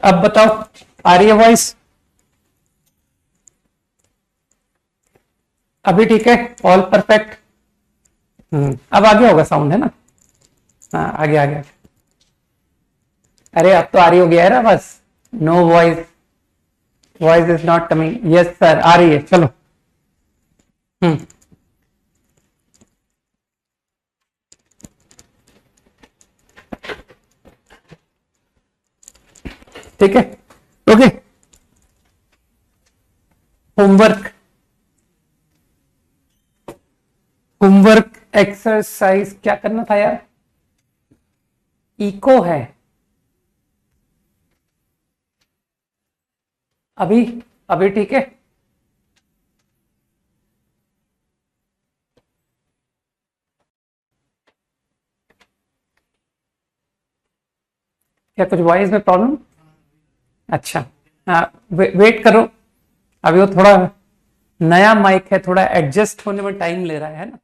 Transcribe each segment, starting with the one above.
अब बताओ, आ रही है वॉइस? अभी ठीक है, ऑल परफेक्ट। अब आगे होगा साउंड, है ना? हाँ, आगे आगे आगे। अरे अब तो आ रही होगी यार, बस no voice, voice is not coming. Yes sir, आ रही है, चलो। हम्म ठीक है, ओके। होमवर्क, होमवर्क एक्सरसाइज क्या करना था यार? इको है अभी, अभी ठीक है। क्या कुछ वॉइस में प्रॉब्लम? अच्छा, हाँ, वेट करो। अभी वो थोड़ा नया माइक है, थोड़ा एडजस्ट होने में टाइम ले रहा है ना?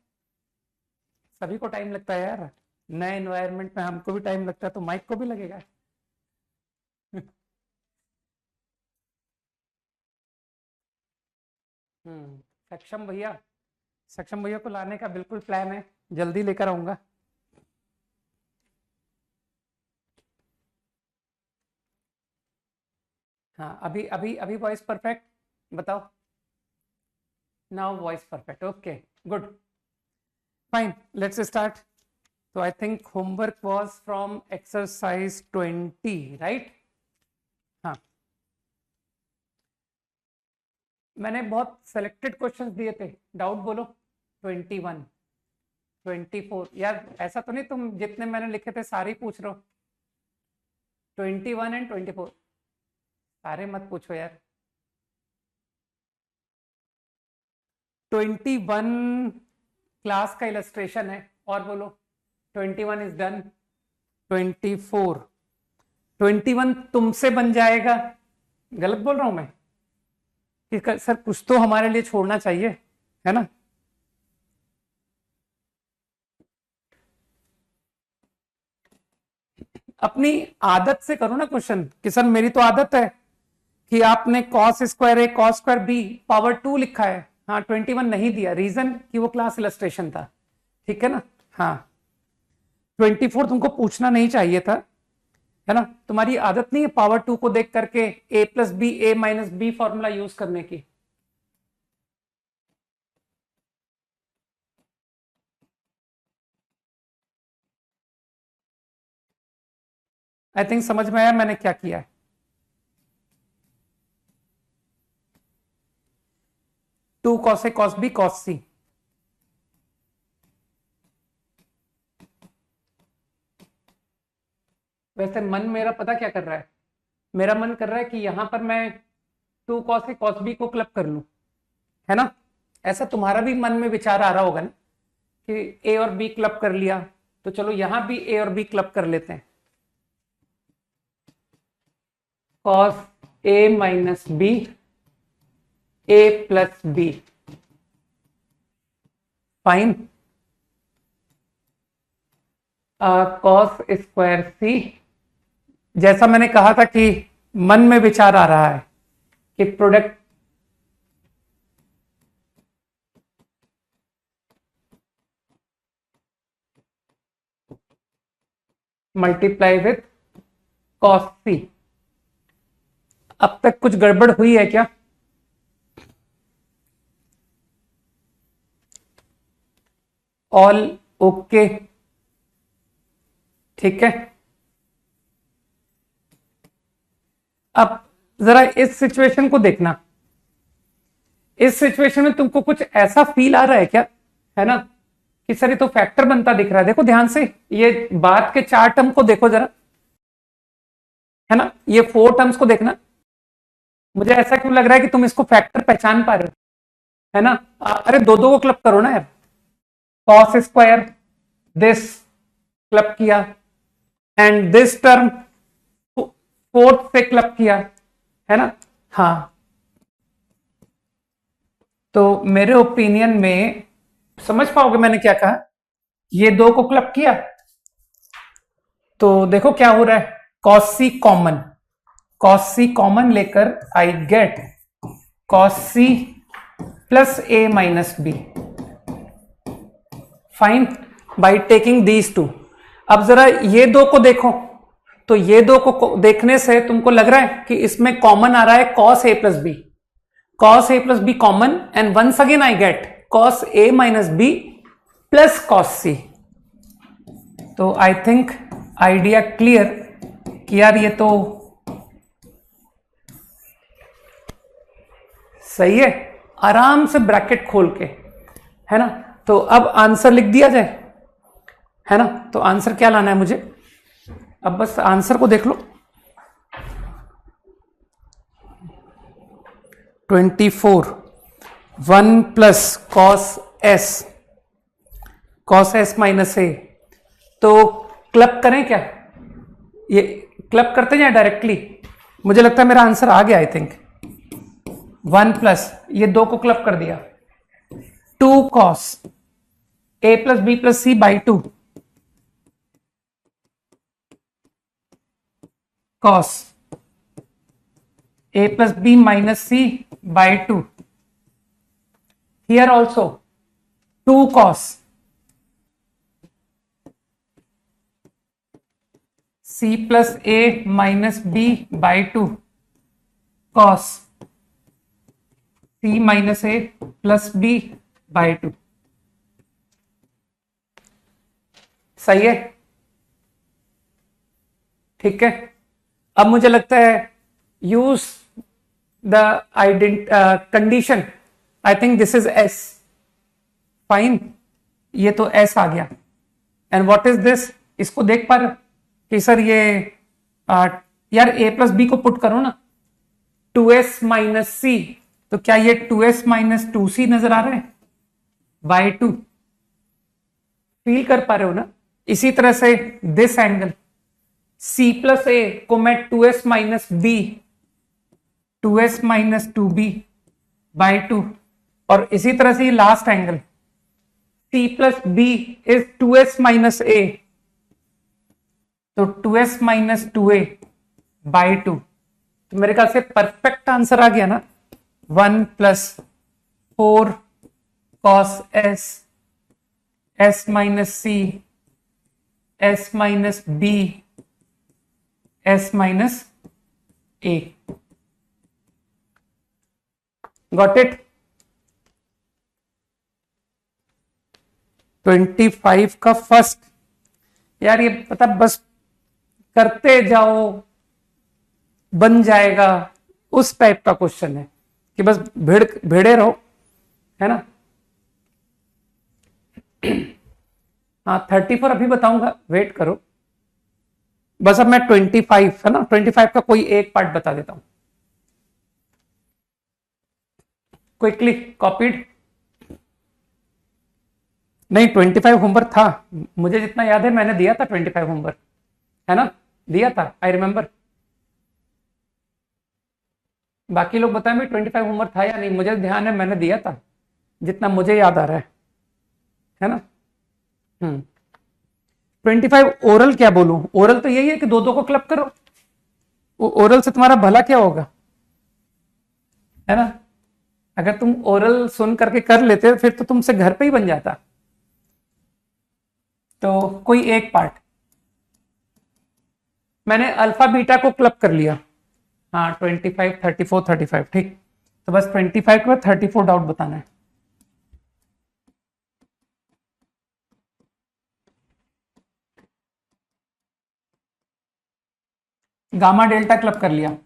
सभी को टाइम लगता है यार, नए एनवायरनमेंट में हमको भी टाइम लगता है, तो माइक को भी लगेगा। सक्षम भैया, सक्षम भैया को लाने का बिल्कुल प्लान है, जल्दी लेकर आऊंगा। हाँ, अभी अभी अभी वॉइस परफेक्ट, बताओ। Now voice perfect, okay, good, fine, let's start. तो I think homework was from exercise 20, right? हाँ, मैंने बहुत सेलेक्टेड क्वेश्चंस दिए थे, डाउट बोलो। 21, 24, यार ऐसा तो नहीं तुम जितने मैंने लिखे थे सारे ही पूछ रहे हो? 21 एंड 24, सारे मत पूछो यार। 21 क्लास का इलस्ट्रेशन है, और बोलो। 21 इज डन। 24, 21 तुमसे बन जाएगा। गलत बोल रहा हूं मैं? कि सर कुछ तो हमारे लिए छोड़ना चाहिए, है ना? अपनी आदत से करो ना क्वेश्चन, कि सर मेरी तो आदत है कि आपने कॉस स्क्वायर ए कॉस स्क्वायर बी पावर 2 लिखा है, हाँ 21 नहीं दिया, रीजन कि वो क्लास इलस्ट्रेशन था, ठीक है ना? हाँ, 24 तुमको पूछना नहीं चाहिए था, है ना? तुम्हारी आदत नहीं है पावर 2 को देख करके ए प्लस बी ए माइनस बी फॉर्मूला यूज करने की। आई थिंक समझ में आया मैंने क्या किया है। टू कॉस ए कॉस बी कॉस सी। वैसे मन मेरा पता क्या कर रहा है? मेरा मन कर रहा है कि यहां पर मैं टू कॉस ए कॉस बी को क्लब कर लूं, है ना? ऐसा तुम्हारा भी मन में विचार आ रहा होगा ना, कि ए और बी क्लब कर लिया, तो चलो यहां भी ए और बी क्लब कर लेते हैं। Cos A minus B A plus B, fine. Cos square C, जैसा मैंने कहा था कि मन में विचार आ रहा है कि प्रोडक्ट मल्टीप्लाई विथ कॉस सी। अब तक कुछ गड़बड़ हुई है क्या? ऑल ओके, ठीक है। अब जरा इस सिचुएशन को देखना, इस सिचुएशन में तुमको कुछ ऐसा फील आ रहा है क्या, है ना, कि सर ये तो फैक्टर बनता दिख रहा है? देखो ध्यान से, ये बात के चार टर्म को देखो जरा, है ना? ये फोर टर्म्स को देखना। मुझे ऐसा क्यों लग रहा है कि तुम इसको फैक्टर पहचान पा रहे हो, है ना? अरे दो दो को क्लब करो ना यार। कॉस स्क्वायर, दिस क्लब किया, एंड दिस टर्म फोर्थ से क्लब किया, है ना? हाँ, तो मेरे ओपिनियन में समझ पाओगे मैंने क्या कहा। ये दो को क्लब किया, तो देखो क्या हो रहा है, cos C common, cos C common लेकर I get cos C plus A minus B, fine, by taking these two. अब जरा ये दो को देखो, तो ये दो को देखने से तुमको लग रहा है कि इसमें कॉमन आ रहा है cos A plus B, cos A plus B common, and once again I get cos A minus B plus cos C. तो आई थिंक आइडिया क्लियर कि यार ये तो सही है, आराम से ब्रैकेट खोल के, है ना। तो अब आंसर लिख दिया जाए, है ना। तो आंसर क्या लाना है मुझे, अब बस आंसर को देख लो। 24 1 plus cos S minus A. तो क्लब करें क्या, ये क्लब करते हैं या डायरेक्टली, मुझे लगता है मेरा आंसर आ गया आई थिंक। 1 प्लस ये दो को क्लब कर दिया, 2 cos A plus B plus C by 2 cos a plus b minus c by 2. Here also 2 cos c plus a minus b by 2 cos c minus a plus b by 2। सही है, ठीक है। अब मुझे लगता है use the condition, I think this is S, fine, ये तो एस आ गया। एंड व्हाट इज दिस, इसको देख पा रहे कि सर ये यार ए प्लस बी को पुट करो ना, 2s माइनस सी, तो क्या ये 2s माइनस 2c नजर आ रहा है बाय 2, फील कर पा रहे हो ना। इसी तरह से दिस एंगल c प्लस ए को मैं 2s minus B, 2s minus 2b by 2, और इसी तरह से ये last angle c plus B is 2s minus A, तो 2s माइनस 2a बाई 2। तो मेरे ख्याल से परफेक्ट आंसर आ गया ना, 1 plus 4 cos s minus C, s minus B, s minus a। Got it. 25 का फर्स्ट, यार ये पता बस करते जाओ बन जाएगा, उस टाइप का क्वेश्चन है कि बस भिड़े रहो, है ना। हाँ 34 अभी बताऊंगा, वेट करो। बस अब मैं 25 है ना, 25 का कोई एक पार्ट बता देता हूं क्विकली। कॉपीड नहीं, 25 होमवर्क था, मुझे जितना याद है मैंने दिया था 25 होमवर्क, है ना, दिया था, आई रिमेंबर। बाकी लोग बताएं भी 25 होमवर्क था या नहीं, मुझे ध्यान है मैंने दिया था, जितना मुझे याद आ रहा है ना। 25 ओरल क्या बोलूं, ओरल तो यही है कि दो दो को क्लब करो, ओरल से तुम्हारा भला क्या होगा, है ना। अगर तुम ओरल सुन करके कर लेते फिर तो तुमसे घर पे ही बन जाता। तो कोई एक पार्ट मैंने अल्फा बीटा को क्लब कर लिया, हाँ 25 34 35, ठीक। तो बस 25 के बाद 34 डाउट बताना है। गामा डेल्टा क्लब कर लिया,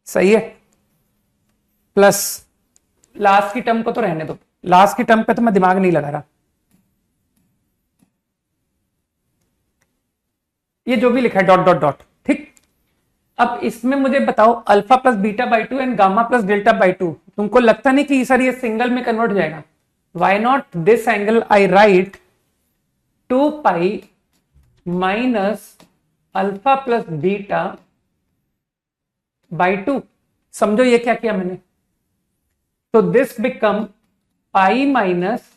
सही है। प्लस लास्ट की टर्म को तो रहने दो, लास्ट की टर्म पे तो मैं दिमाग नहीं लगा रहा, ये जो भी लिखा है डॉट डॉट डॉट, ठीक। अब इसमें मुझे बताओ alpha plus beta by 2 and gamma plus delta by 2, तुमको लगता नहीं कि सर ये सिंगल में कन्वर्ट हो जाएगा? Why not this angle I write 2 pi minus alpha plus beta by 2। समझो ये क्या किया मैंने, तो this become pi minus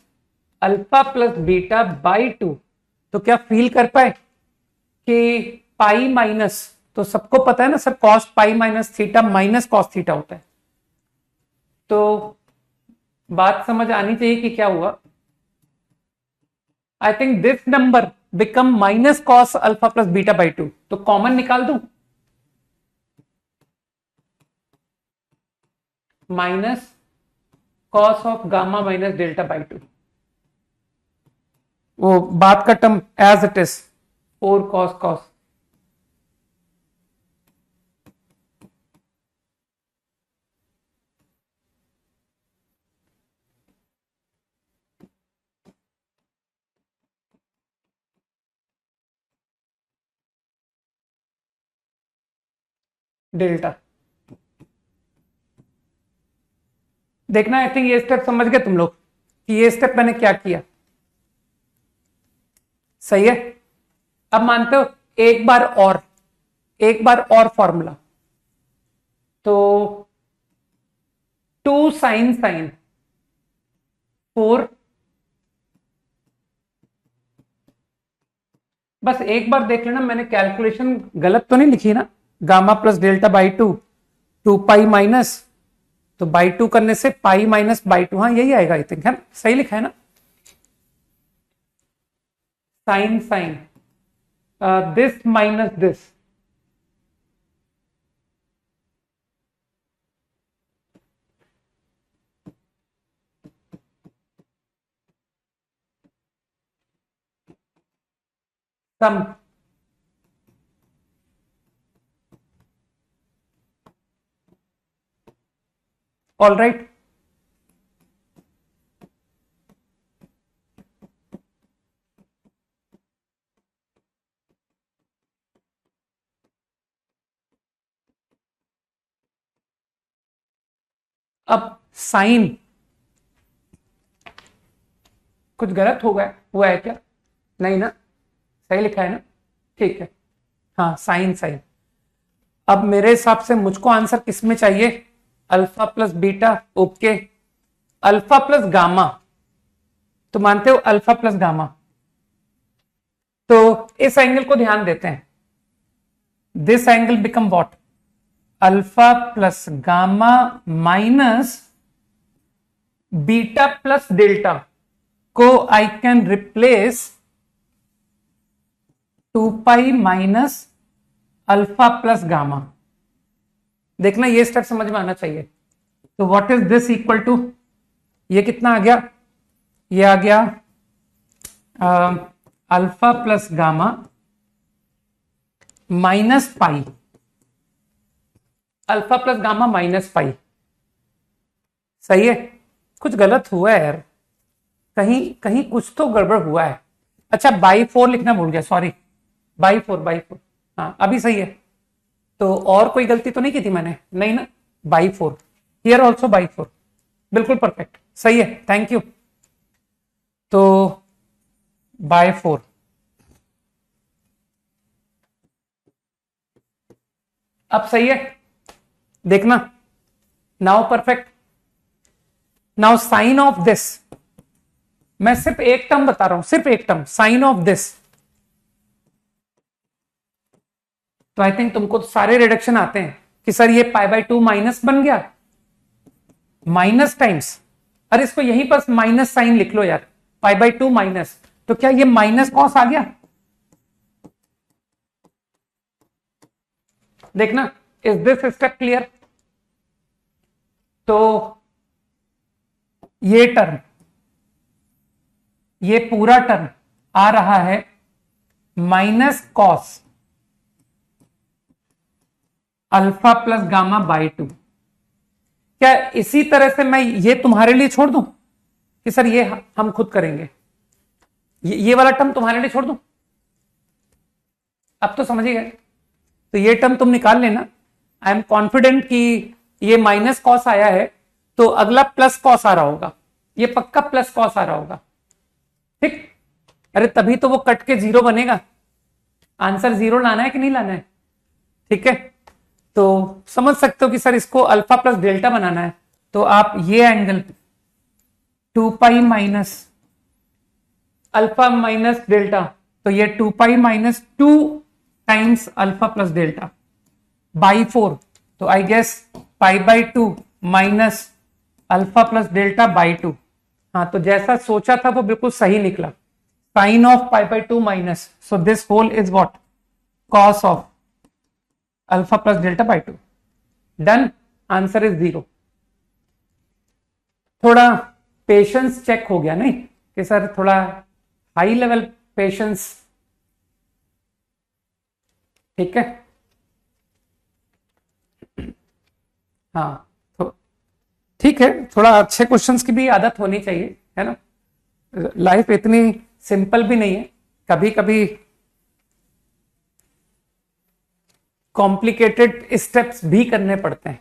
alpha plus beta by 2, तो क्या फील कर पाए कि पाई माइनस, तो सबको पता है ना sir, cos pi minus theta minus cos theta होता है। तो बात समझ आनी चाहिए कि क्या हुआ। I think this number become minus cos alpha plus beta by 2, तो कॉमन निकाल दूं, minus cos of gamma minus delta by 2, वो बात का term as it is 4 cos cos. Delta देखना, आई थिंक ये स्टेप समझ गए तुम लोग कि ये स्टेप मैंने क्या किया, सही है। अब मानते हो एक बार और फॉर्मूला, तो 2 साइन साइन 4, बस एक बार देख लेना मैंने कैलकुलेशन गलत तो नहीं लिखी ना, gamma plus delta by 2, 2 pi minus, तो बाई 2 करने से पाई माइनस बाई 2, हाँ यही आएगा आई थिंक, है सही लिखा है ना, sine sine this minus this, sum, all right. अब साइन कुछ गलत हो गया, हुआ है क्या, नहीं ना, सही लिखा है ना, ठीक है, हाँ साइन साइन। अब मेरे हिसाब से मुझको आंसर किस में चाहिए, alpha plus beta, okay, alpha plus gamma, तो मानते हो अल्फा प्लस गामा, तो इस एंगल को ध्यान देते हैं, this angle become what, alpha plus gamma minus beta plus delta को I can replace 2 pi minus alpha plus gamma. देखना ये स्टेप समझ में आना चाहिए। तो what is this equal to, ये कितना आ गया, ये आ गया alpha plus gamma minus pi, alpha plus gamma minus pi, सही है। कुछ गलत हुआ है यार, कहीं कहीं कुछ तो गड़बड़ हुआ है। अच्छा बाई 4 लिखना भूल गया, सॉरी, बाई 4, हाँ अभी सही है। तो और कोई गलती तो नहीं की थी मैंने, नहीं ना, बाई 4, हियर ऑल्सो बाई 4, बिल्कुल परफेक्ट, सही है, थैंक यू। तो बाय 4, अब सही है, देखना, now perfect. Now sine of this, मैं सिर्फ एक टर्म बता रहा हूं, सिर्फ एक टर्म, साइन ऑफ दिस, तो आई थिंक तुमको तो सारे रिडक्शन आते हैं कि सर ये पाई बाई 2 माइनस बन गया, माइनस टाइम्स, अरे इसको यहीं पर माइनस साइन लिख लो यार, पाई बाई 2 माइनस, तो क्या ये माइनस कॉस आ गया, देखना, इज दिस स्टेप क्लियर। तो ये टर्म, ये पूरा टर्म आ रहा है minus cos alpha plus gamma by 2। क्या इसी तरह से मैं ये तुम्हारे लिए छोड़ दूं कि सर ये हम खुद करेंगे, ये वाला टर्म तुम्हारे लिए छोड़ दूं, अब तो समझ ही गए। तो ये टर्म तुम निकाल लेना, आई एम कॉन्फिडेंट कि ये माइनस कॉस आया है तो अगला प्लस कॉस आ रहा होगा, ये पक्का प्लस कॉस आ रहा होगा, ठीक। अरे तभी तो वो कट के 0 बनेगा, आंसर 0 लाना है कि नहीं लाना है, ठीक है। तो समझ सकते हो कि सर इसको अल्फा प्लस डेल्टा बनाना है, तो आप ये angle 2 pi minus alpha minus delta, तो ये 2 pi minus 2 times alpha plus delta by 4, तो I guess pi by 2 minus alpha plus delta by 2। हाँ, तो जैसा सोचा था वो बिल्कुल सही निकला। Sine of pi by 2 minus, so this whole is what, cos of alpha plus delta by 2। Done, answer is 0। थोड़ा पेशेंस चेक हो गया नहीं कि सर थोड़ा हाई लेवल पेशेंस, ठीक है। हाँ, तो ठीक है, थोड़ा अच्छे क्वेश्चंस की भी आदत होनी चाहिए, है ना। लाइफ इतनी सिंपल भी नहीं है, कभी कभी कॉम्प्लिकेटेड स्टेप्स भी करने पड़ते हैं।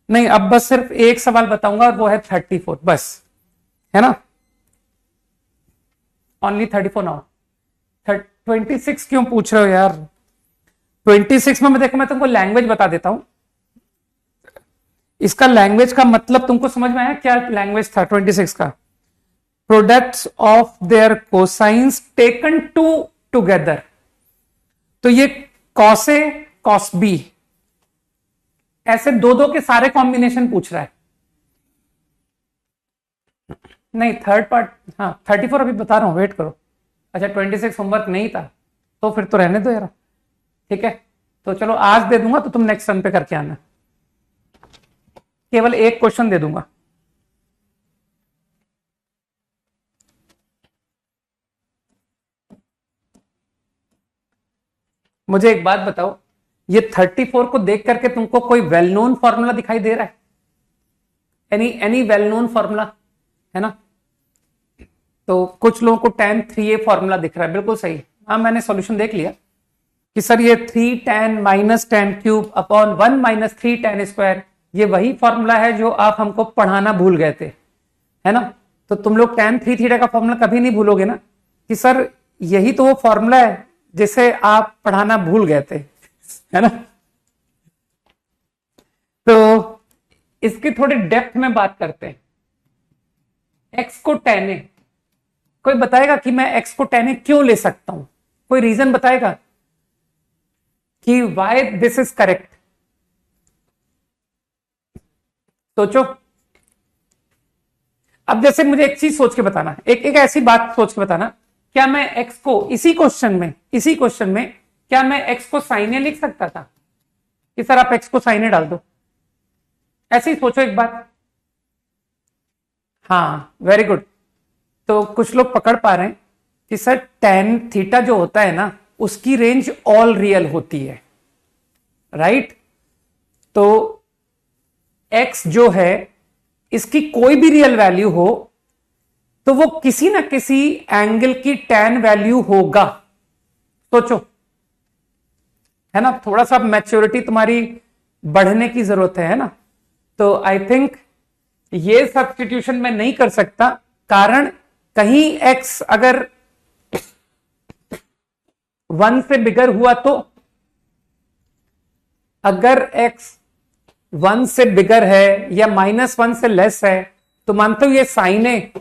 नहीं, अब बस सिर्फ एक सवाल बताऊंगा और वो है 34, बस, है ना। Only 34 now. 26 क्यों पूछ रहे हो यार? 26 में मैं देखो, मैं तुमको लैंग्वेज बता देता हूं। इसका लैंग्वेज का मतलब तुमको समझ में आया क्या लैंग्वेज था 26 का? Products of their cosines taken to together. तो ये कॉस ए कॉस बी, ऐसे दो दो के सारे कॉम्बिनेशन पूछ रहा है। नहीं, थर्ड पार्ट, हाँ 34 अभी बता रहा हूं, वेट करो। अच्छा, 26 होमवर्क नहीं था तो फिर तो रहने दो यार, ठीक है। तो चलो आज दे दूंगा, तो तुम नेक्स्ट रन पे करके आना। केवल एक क्वेश्चन दे दूंगा। मुझे एक बात बताओ, ये 34 को देख करके तुमको कोई वेल नोन फॉर्मूला दिखाई दे रहा है? एनी वेल नोन फॉर्मूला, है ना। तो कुछ लोगों को tan 3a फॉर्मूला दिख रहा है, बिल्कुल सही। हाँ, मैंने सॉल्यूशन देख लिया कि सर ये 3 tan minus tan cube upon 1 minus 3 tan square, ये वही फॉर्मूला है जो आप हमको पढ़ाना भूल गए थे, है ना। तो तुम लोग tan 3 थीटा का फॉर्मूला कभी नहीं भूलोगे ना, कि सर यही तो वो फॉर्मूला है जिसे आप पढ़ाना भूल गए थे, है ना। तो इसकी थोड़ी डेप्थ में बात करते हैं। x को tan a, कोई बताएगा कि मैं x को tan a क्यों ले सकता हूं? कोई रीजन बताएगा कि वाई दिस इज करेक्ट? सोचो। अब जैसे मुझे एक चीज सोच के बताना, एक ऐसी बात सोच के बताना, क्या मैं x को इसी क्वेश्चन में क्या मैं x को साइन ए लिख सकता था कि सर आप x को साइन ए डाल दो? ऐसे ही सोचो एक बात। हाँ, वेरी गुड। तो कुछ लोग पकड़ पा रहे हैं कि सर tan थीटा जो होता है ना, उसकी रेंज ऑल रियल होती है, राइट। तो x जो है, इसकी कोई भी रियल वैल्यू हो तो वो किसी ना किसी एंगल की tan वैल्यू होगा। सोचो, है ना। थोड़ा सा मैच्योरिटी तुम्हारी बढ़ने की जरूरत है ना। तो आई थिंक ये सब्स्टिट्यूशन मैं नहीं कर सकता, कारण कहीं x अगर 1 से बिगर हुआ तो, अगर x 1 से बिगर है या -1 से लेस है, तो मानते हो ये साइन ए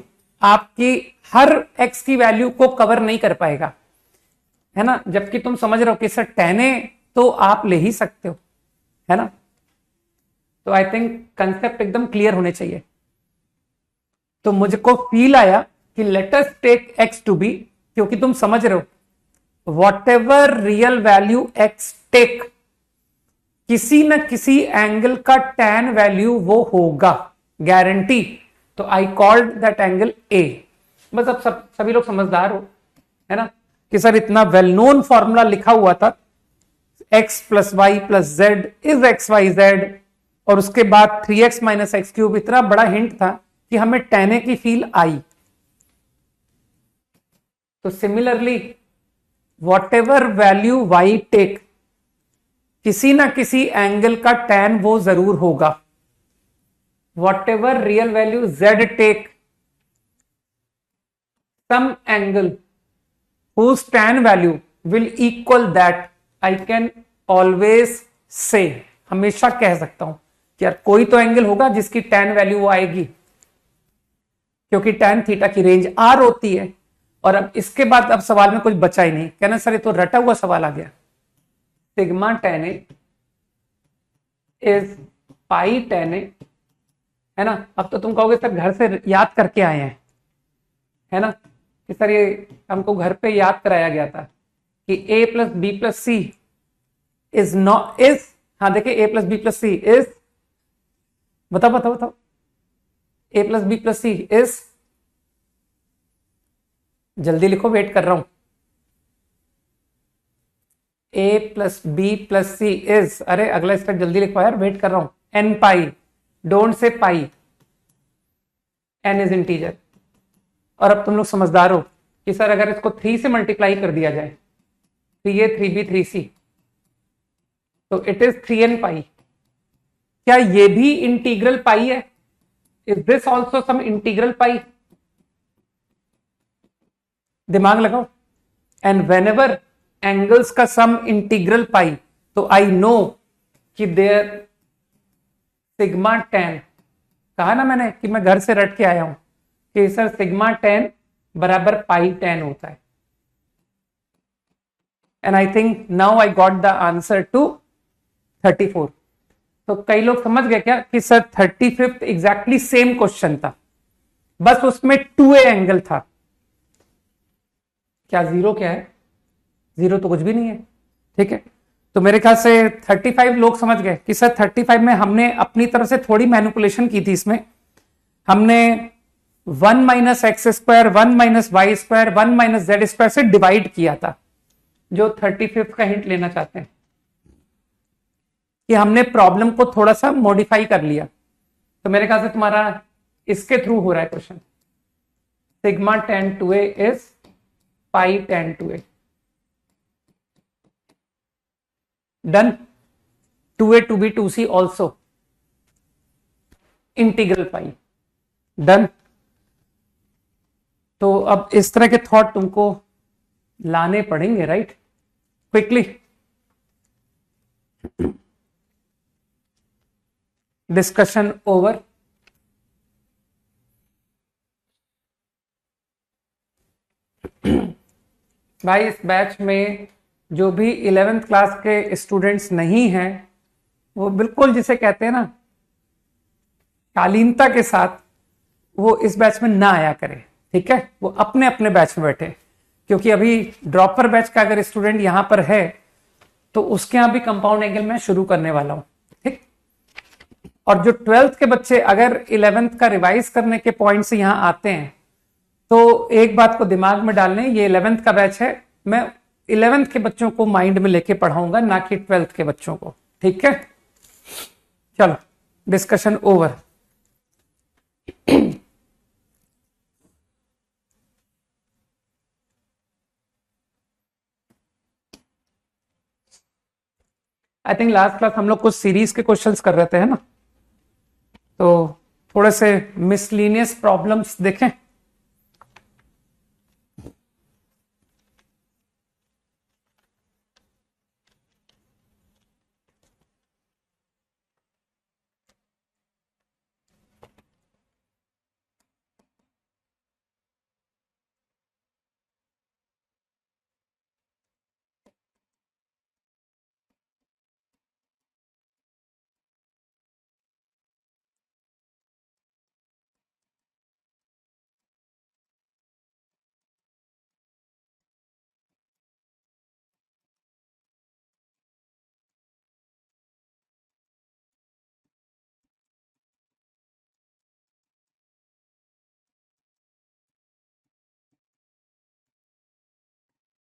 आपकी हर x की वैल्यू को कवर नहीं कर पाएगा, है ना। जबकि तुम समझ रहे हो कि सर tan ए तो आप ले ही सकते हो, है ना। तो आई थिंक कंसेप्ट एकदम क्लियर होने चाहिए। तो मुझको फील आया कि let us take x to be, क्योंकि तुम समझ रहे हो whatever real value x take, किसी न किसी एंगल का tan वैल्यू वो होगा, गारंटी। तो I called that angle a। बस अब सभी लोग समझदार हो, है ना, कि सर इतना वेल नोन फॉर्मूला लिखा हुआ था x plus y plus z is x y z, और उसके बाद 3x माइनस एक्स क्यूब, इतना बड़ा हिंट था कि हमें tan a की फील आई। तो similarly whatever value y take, किसी ना किसी एंगल का tan वो जरूर होगा। Whatever real value z take, some angle whose tan value will equal that, I can always say, हमेशा कह सकता हूं कि यार कोई तो एंगल होगा जिसकी tan वैल्यू वो आएगी, क्योंकि tan थीटा की रेंज r होती है। और अब इसके बाद अब सवाल में कुछ बचा ही नहीं, कहना सर ये तो रटा हुआ सवाल आ गया। Sigma tan A is pi tan A, है ना। अब तो तुम कहोगे सर घर से याद करके आए हैं, है ना, कि सर ये हमको घर पे याद कराया गया था कि a plus B plus c is not is, हाँ देखिए a plus B plus c is, बताओ बताओ बताओ, a plus B plus c is, जल्दी लिखो, वेट कर रहा हूं। a plus B plus c is, अरे अगला स्टेप जल्दी लिखो यार, वेट कर रहा हूं। n pi, don't say pi, n is integer. और अब तुम लोग समझदार हो कि सर अगर इसको 3 से मल्टीप्लाई कर दिया जाए, 3a 3b 3c, तो इट इज 3n पाई। क्या ये भी इंटीग्रल पाई है? Is this also some integral pi? दिमाग लगाओ। एंड वेन एवर एंगल्स का सम इंटीग्रल पाई, तो आई नो कि देयर सिग्मा tan, कहा ना मैंने कि मैं घर से रट के आया हूं कि सर सिग्मा tan बराबर पाई tan होता है। And I think now I got the answer to 34। तो कई लोग समझ गए क्या कि sir 35th exactly same question था, बस उसमें 2a एंगल था। क्या जीरो क्या है? जीरो तो कुछ भी नहीं है, ठीक है। तो मेरे ख्याल से 35 लोग समझ गए कि सर 35 में हमने अपनी तरफ से थोड़ी मैनिपुलेशन की थी। इसमें हमने 1 minus x square, 1 minus y square, 1 minus z square से डिवाइड किया था, जो 35 का हिंट लेना चाहते हैं कि हमने प्रॉब्लम को थोड़ा सा मॉडिफाई कर लिया। तो मेरे ख्याल से तुम्हारा इसके थ्रू हो रहा है question. Sigma tan 2a is pi tan 2a। Done. 2a 2b 2c also integral pi. Done. तो अब इस तरह के थॉट तुमको लाने पड़ेंगे, राइट, क्विकली। Discussion over. भाई इस बैच में जो भी 11th क्लास के स्टूडेंट्स नहीं हैं, वो बिल्कुल जिसे कहते हैं ना शालीनता के साथ वो इस बैच में ना आया करें, ठीक है। वो अपने अपने बैच में बैठे, क्योंकि अभी ड्रॉपर बैच का अगर स्टूडेंट यहां पर है तो उसके यहां भी कंपाउंड एंगल मैं शुरू करने वाला हूं, ठीक। और जो 12th के बच्चे अगर 11th का रिवाइज करने के पॉइंट से यहां आते हैं, तो एक बात को दिमाग में डाल लें, ये 11th का बैच है, मैं 11th के बच्चों को माइंड में लेके पढ़ाऊंगा, ना कि 12th के बच्चों को, ठीक है। चलो discussion over. I think last class हम लोग कुछ सीरीज के क्वेश्चंस कर रहे थे, है ना, तो थोड़े से मिसलीनियस प्रॉब्लम्स देखें।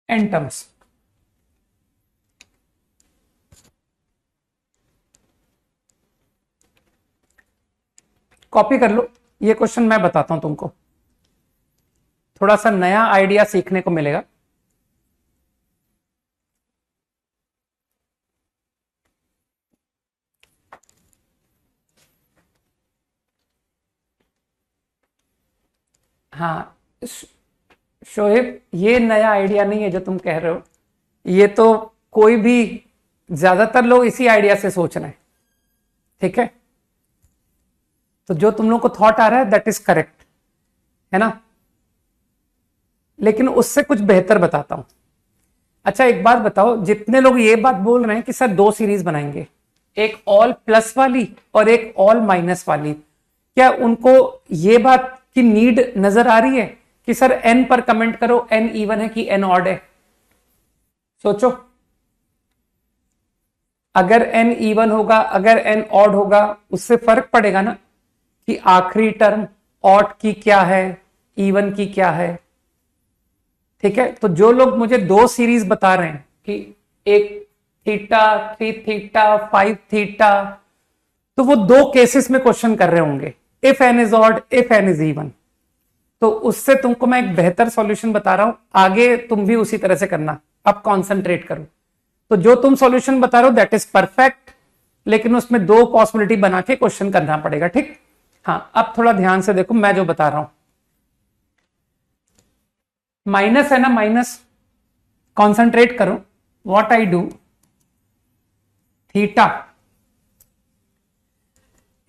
N terms. कॉपी कर लो, ये क्वेश्चन मैं बताता हूं तुमको, थोड़ा सा नया आइडिया सीखने को मिलेगा। हाँ शोएब, ये नया आइडिया नहीं है जो तुम कह रहे हो, ये तो कोई भी, ज्यादातर लोग इसी आइडिया से सोच रहे हैं, ठीक है। तो जो तुम लोग को थॉट आ रहा है दैट इज करेक्ट, है ना। लेकिन उससे कुछ बेहतर बताता हूं। अच्छा एक बात बताओ, जितने लोग ये बात बोल रहे हैं कि सर दो सीरीज बनाएंगे, एक ऑल प्लस वाली और एक ऑल माइनस वाली, क्या उनको ये बात की नीड नजर आ रही है कि सर एन पर कमेंट करो एन इवन है कि एन ऑड है? सोचो, अगर एन इवन होगा, अगर एन ऑड होगा, उससे फर्क पड़ेगा ना कि आखिरी टर्म ऑड की क्या है, इवन की क्या है। ठीक है, तो जो लोग मुझे दो सीरीज बता रहे हैं कि एक थीटा, 3 थीटा, 5 थीटा, तो वो दो केसेस में क्वेश्चन कर रहे होंगे, if n is odd, if n is even. तो उससे तुमको मैं एक बेहतर सॉल्यूशन बता रहा हूं, आगे तुम भी उसी तरह से करना। अब कॉन्सेंट्रेट करो। तो जो तुम सॉल्यूशन बता रहे हो दैट इज परफेक्ट, लेकिन उसमें दो पॉसिबिलिटी बना के क्वेश्चन करना पड़ेगा। ठीक, हाँ अब थोड़ा ध्यान से देखो मैं जो बता रहा हूं। माइनस है ना, माइनस, कॉन्सेंट्रेट करो। व्हाट आई डू, थीटा,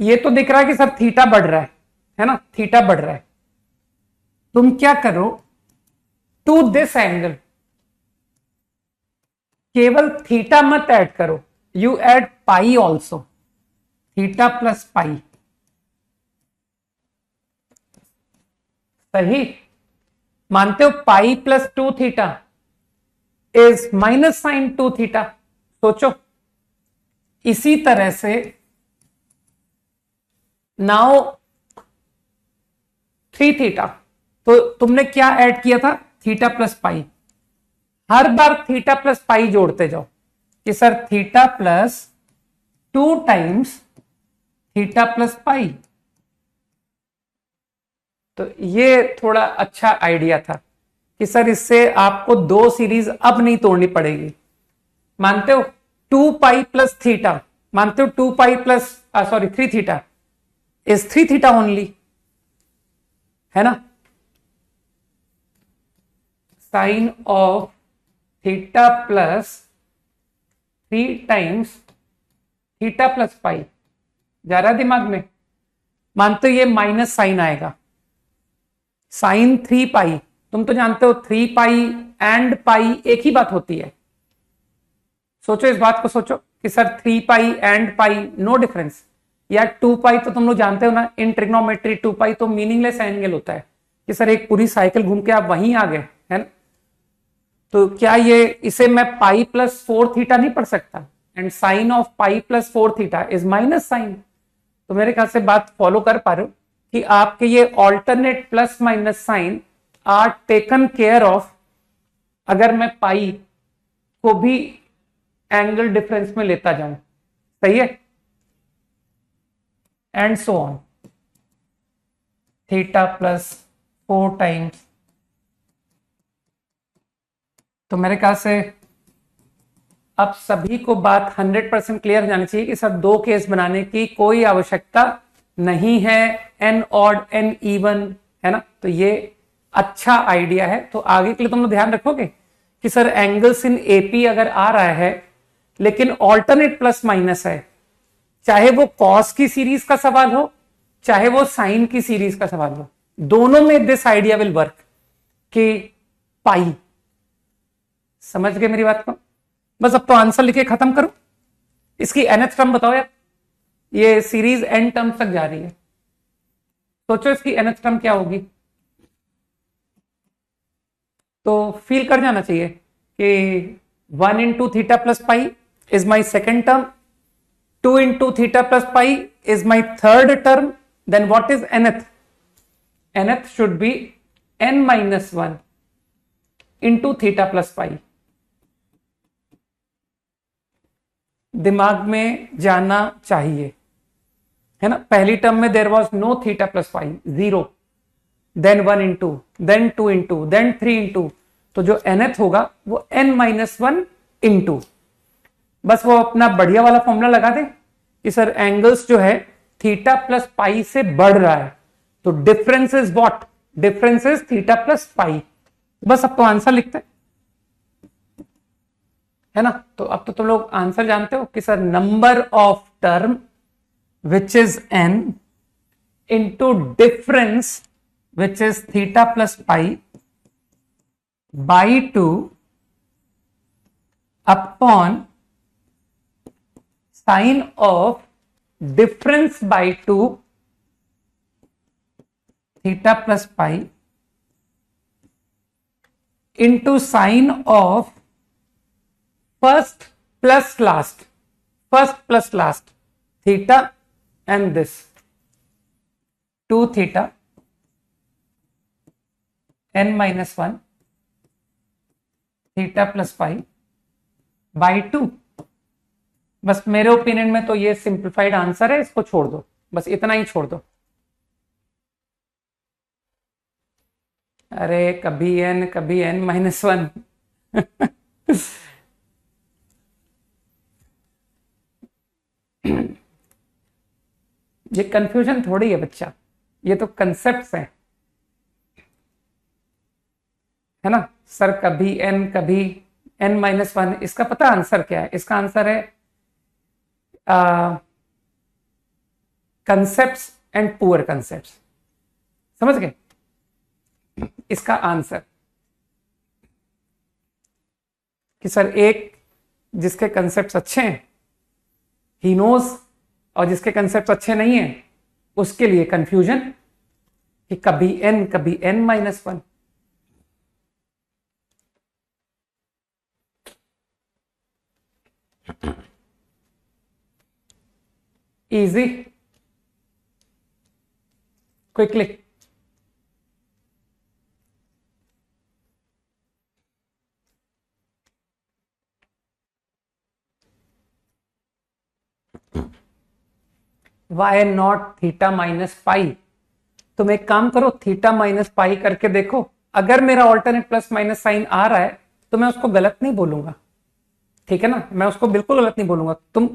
ये तो दिख रहा है कि सर थीटा बढ़ रहा है ना, थीटा बढ़ रहा है। तुम क्या करो, टू दिस एंगल केवल थीटा मत ऐड करो, you add pi also, theta plus pi. सही, मानते हो pi plus 2 theta is minus sine 2 theta. सोचो, इसी तरह से नाउ 3 थीटा, तो तुमने क्या ऐड किया था, थीटा प्लस पाई। हर बार थीटा प्लस पाई जोड़ते जाओ कि sir theta plus 2 times theta plus पाई। तो ये थोड़ा अच्छा आइडिया था कि सर इससे आपको दो सीरीज अब नहीं तोड़नी पड़ेगी। मानते हो 2 पाई प्लस थीटा, मानते हो 2 pi plus sorry 3 theta is 3 theta only, है ना। Sine of theta plus 3 times theta plus pi, जा रहा दिमाग में। मानते हो ये माइनस साइन आएगा, साइन 3 पाई, तुम तो जानते हो 3 पाई एंड पाई एक ही बात होती है। सोचो इस बात को, सोचो कि sir 3 pi and pi no difference, या 2 पाई तो तुम लोग जानते हो ना, इन ट्रिग्नोमेट्री 2 पाई तो मीनिंगलेस एंगल होता है कि सर एक पूरी साइकिल घूम के आप वहीं आ गए, है ना। तो क्या ये, इसे मैं पाई प्लस 4 थीटा नहीं पढ़ सकता, and sine of pi plus 4 theta is minus sine. तो मेरे ख्याल से बात फॉलो कर पा रहे हो कि आपके ये alternate plus minus sine are taken care of अगर मैं पाई को भी एंगल डिफरेंस में लेता जाऊं। सही है, and so on, theta plus 4 times. तो मेरे ख्याल से अब सभी को बात 100% क्लियर जानी चाहिए कि सर दो केस बनाने की कोई आवश्यकता नहीं है, एन ऑड एन इवन, है ना। तो ये अच्छा आइडिया है। तो आगे के लिए तुम लोग ध्यान रखोगे कि सर एंगल्स इन एपी अगर आ रहा है लेकिन ऑल्टरनेट प्लस माइनस है, चाहे वो कॉस की सीरीज का सवाल हो चाहे वो साइन की सीरीज का सवाल हो, दोनों में दिस आइडिया विल वर्क कि पाई। समझ गए मेरी बात को? बस अब तो आंसर लिखे खत्म करो। इसकी nth टर्म बताओ यार, ये सीरीज n टर्म्स तक जा रही है, सोचो इसकी nth टर्म क्या होगी। तो फील कर जाना चाहिए कि 1 into theta plus pi is my second term, 2 into theta plus pi is my third term, then what is nth? nth should be n minus 1 into theta plus pi. दिमाग में जाना चाहिए, है ना। पहली टर्म में there was no theta plus pi, 0, then 1 into, then 2 into, then 3 into, तो जो nth होगा वो n माइनस 1 इंटू, बस वो अपना बढ़िया वाला फॉर्मूला लगा दे कि सर एंगल्स जो है थीटा प्लस पाई से बढ़ रहा है, तो difference is what, difference is theta plus पाई। बस अब तो आंसर लिखते हैं, है ना। तो अब तो तुम लोग आंसर जानते हो कि sir number of term which is n into difference which is theta plus pi by 2 upon sine of difference by 2 theta plus pi into sine of first plus last theta and this 2 theta n minus 1 theta plus pi by 2। बस मेरे opinion में तो ये simplified answer है, इसको छोड़ दो, बस इतना ही छोड़ दो। अरे कभी n माइनस 1 ये कंफ्यूजन थोड़ी है बच्चा, ये तो कंसेप्ट्स हैं, है ना सर। कभी n माइनस 1, इसका पता आंसर क्या है? इसका आंसर है कंसेप्ट्स एंड पुअर कंसेप्ट्स। समझ गए इसका आंसर? कि सर एक जिसके कंसेप्ट्स अच्छे हैं ही नोज, और जिसके कंसेप्ट्स अच्छे नहीं हैं उसके लिए कंफ्यूजन कि कभी n minus 1। Easy, quickly. Why not theta minus pi? तुम एक काम करो, थीटा माइनस पाई करके देखो, अगर मेरा ऑल्टरनेट प्लस माइनस साइन आ रहा है तो मैं उसको गलत नहीं बोलूंगा, ठीक है ना, मैं उसको बिल्कुल गलत नहीं बोलूंगा। तुम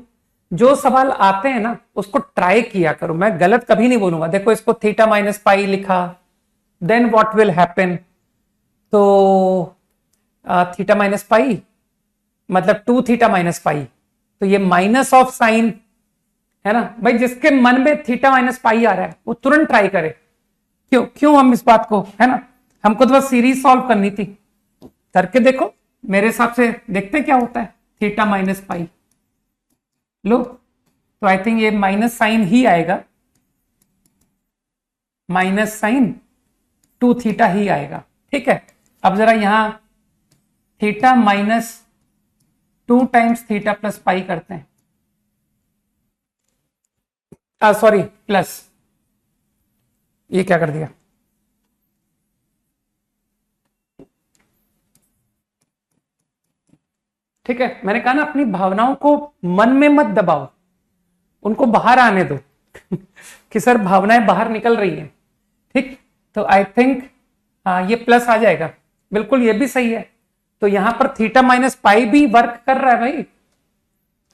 जो सवाल आते हैं ना उसको ट्राई किया करो, मैं गलत कभी नहीं बोलूंगा। देखो इसको थीटा माइनस पाई लिखा, देन व्हाट विल हैपन, तो थीटा माइनस पाई मतलब 2 थीटा माइनस पाई, तो ये माइनस ऑफ साइन है ना भाई। जिसके मन में थीटा माइनस पाई आ रहा है वो तुरंत ट्राई करे। क्यों क्यों हम इस बात को, है ना, हमको तो बस सीरीज सॉल्व करनी थी, करके देखो, मेरे हिसाब से देखते क्या होता है। थीटा माइनस पाई लो, तो आई थिंक ये माइनस साइन ही आएगा, माइनस साइन 2 थीटा ही आएगा, ठीक है। अब जरा यहां theta minus 2 times theta plus पाई करते हैं, सॉरी प्लस, ये क्या कर दिया, ठीक है। मैंने कहा ना अपनी भावनाओं को मन में मत दबाओ, उनको बाहर आने दो कि सर भावनाएं बाहर निकल रही हैं, ठीक। तो आई थिंक ये प्लस आ जाएगा, बिल्कुल ये भी सही है। तो यहां पर थीटा माइनस पाई भी वर्क कर रहा है भाई,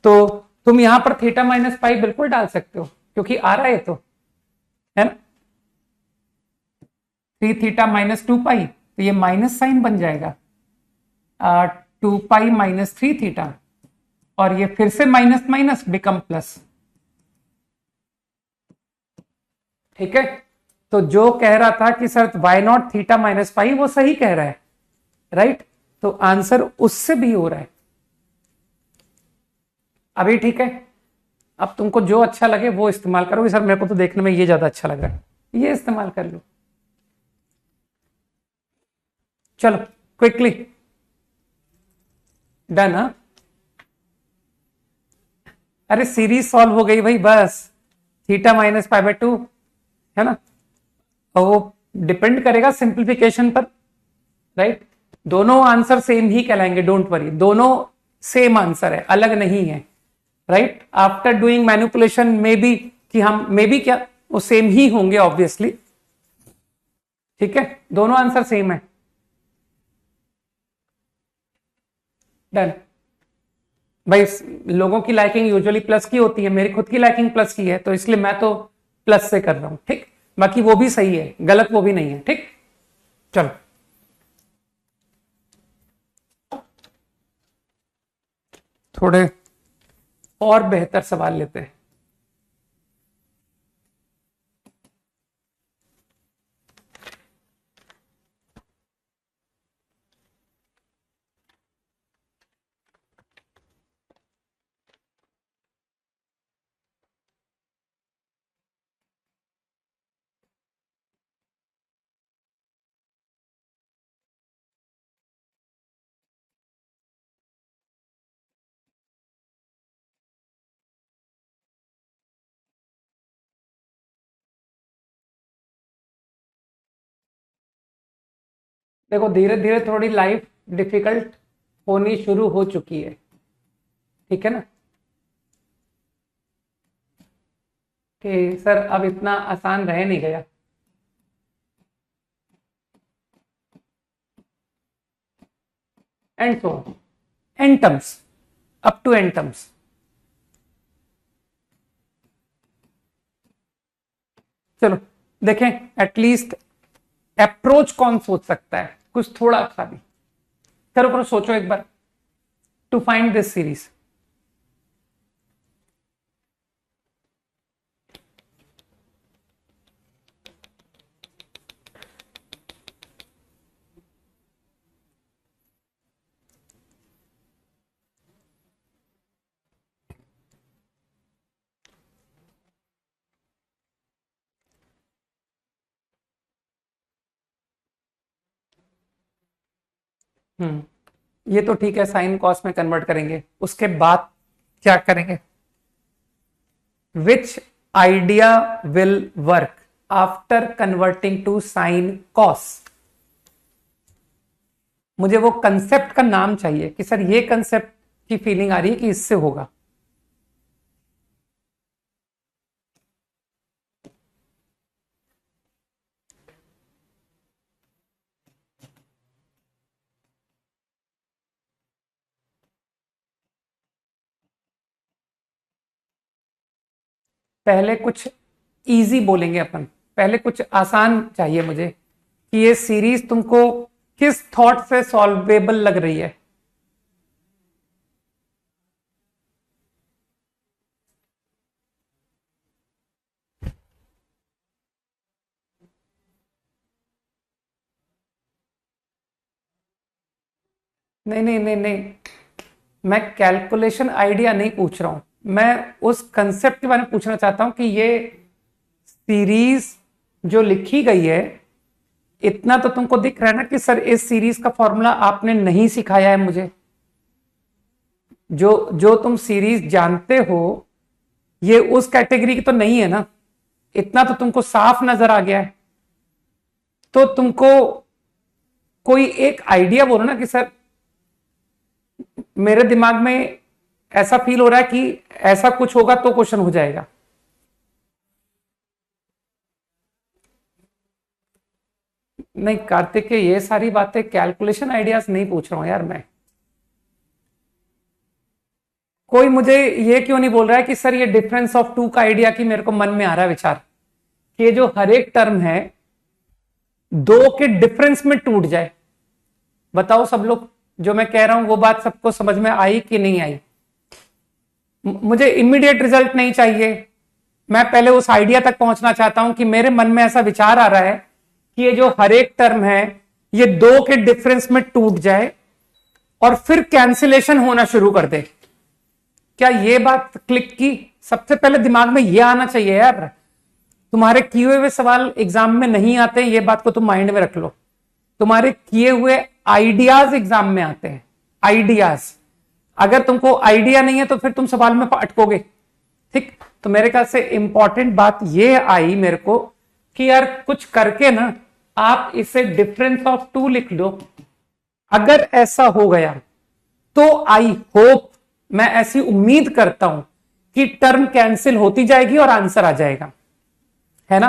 तो तुम यहां पर थीटा माइनस पाई बिल्कुल डाल सकते हो क्योंकि आ रहा है, तो है ना 3 थीटा माइनस 2 पाई, तो ये माइनस साइन बन जाएगा 2 पाई माइनस 3 थीटा, और ये फिर से माइनस माइनस बिकम प्लस, ठीक है। तो जो कह रहा था कि sir why not theta minus pi, वो सही कह रहा है, राइट। तो आंसर उससे भी हो रहा है अभी, ठीक है। अब तुमको जो अच्छा लगे वो इस्तेमाल करो, सर मेरे को तो देखने में ये ज्यादा अच्छा लग रहा है, ये इस्तेमाल कर लो। चलो क्विकली डन। हाँ अरे सीरीज सॉल्व हो गई भाई, बस थीटा माइनस पाई बाय 2, है ना। और वो डिपेंड करेगा सिंप्लीफिकेशन पर, राइट। दोनों आंसर सेम ही कहलाएंगे, डोंट वरी, दोनों सेम आंसर है, अलग नहीं है, right. After doing manipulation maybe, कि हम मे बी क्या, वो सेम ही होंगे ऑब्वियसली, ठीक है, दोनों आंसर सेम है। डन भाई, लोगों की लाइकिंग यूजुअली प्लस की होती है, मेरी खुद की लाइकिंग प्लस की है, तो इसलिए मैं तो प्लस से कर रहा हूं, ठीक। बाकी वो भी सही है, गलत वो भी नहीं है, ठीक। चलो थोड़े और बेहतर सवाल लेते हैं। देखो धीरे धीरे थोड़ी लाइफ डिफिकल्ट होनी शुरू हो चुकी है, ठीक है ना, कि सर अब इतना आसान रह नहीं गया। And so n terms, up to n terms. चलो देखें एटलीस्ट अप्रोच कौन सोच सकता है, कुछ थोड़ा सा भी। करो करो, सोचो एक बार, टू फाइंड दिस सीरीज। ये तो ठीक है, साइन कॉस में कन्वर्ट करेंगे, उसके बाद क्या करेंगे? Which idea will work after converting to sine cos. मुझे वो कंसेप्ट का नाम चाहिए कि सर ये कंसेप्ट की फीलिंग आ रही है कि इससे होगा। पहले कुछ इजी बोलेंगे अपन, पहले कुछ आसान चाहिए मुझे कि ये सीरीज तुमको किस थॉट से सॉल्वेबल लग रही है। नहीं नहीं नहीं नहीं, मैं कैलकुलेशन आइडिया नहीं पूछ रहा हूं, मैं उस कंसेप्ट के बारे में पूछना चाहता हूं कि ये सीरीज जो लिखी गई है, इतना तो तुमको दिख रहा है ना कि सर इस सीरीज का फॉर्मूला आपने नहीं सिखाया है मुझे। जो जो तुम सीरीज जानते हो ये उस कैटेगरी की तो नहीं है ना, इतना तो तुमको साफ नजर आ गया है। तो तुमको कोई एक आइडिया बोलो ना कि सर मेरे दिमाग में ऐसा फील हो रहा है कि ऐसा कुछ होगा तो क्वेश्चन हो जाएगा। नहीं कार्तिक, ये सारी बातें कैलकुलेशन आइडियाज नहीं पूछ रहा हूं यार मैं। कोई मुझे ये क्यों नहीं बोल रहा है कि सर ये डिफरेंस ऑफ टू का आइडिया की मेरे को मन में आ रहा है विचार कि ये जो हर एक टर्म है दो के डिफरेंस में टूट जाए। बताओ सब लोग, जो मैं कह रहा हूं वो बात सबको समझ में आई कि नहीं आई? मुझे इमीडिएट रिजल्ट नहीं चाहिए, मैं पहले उस आइडिया तक पहुंचना चाहता हूं कि मेरे मन में ऐसा विचार आ रहा है कि ये जो हर एक टर्म है ये दो के डिफरेंस में टूट जाए और फिर कैंसिलेशन होना शुरू कर दे। क्या ये बात क्लिक की? सबसे पहले दिमाग में ये आना चाहिए यार। तुम्हारे किए हुए सवाल एग्जाम में नहीं आते, ये बात को तुम माइंड में रख लो। तुम्हारे किए हुए आइडियाज एग्जाम में आते हैं, आइडियाज। अगर तुमको आइडिया नहीं है तो फिर तुम सवाल में अटकोगे। ठीक, तो मेरे ख्याल से इंपॉर्टेंट बात ये आई मेरे को कि यार कुछ करके ना आप इसे डिफरेंस ऑफ टू लिख लो। अगर ऐसा हो गया तो आई होप, मैं ऐसी उम्मीद करता हूं कि टर्म कैंसिल होती जाएगी और आंसर आ जाएगा, है ना।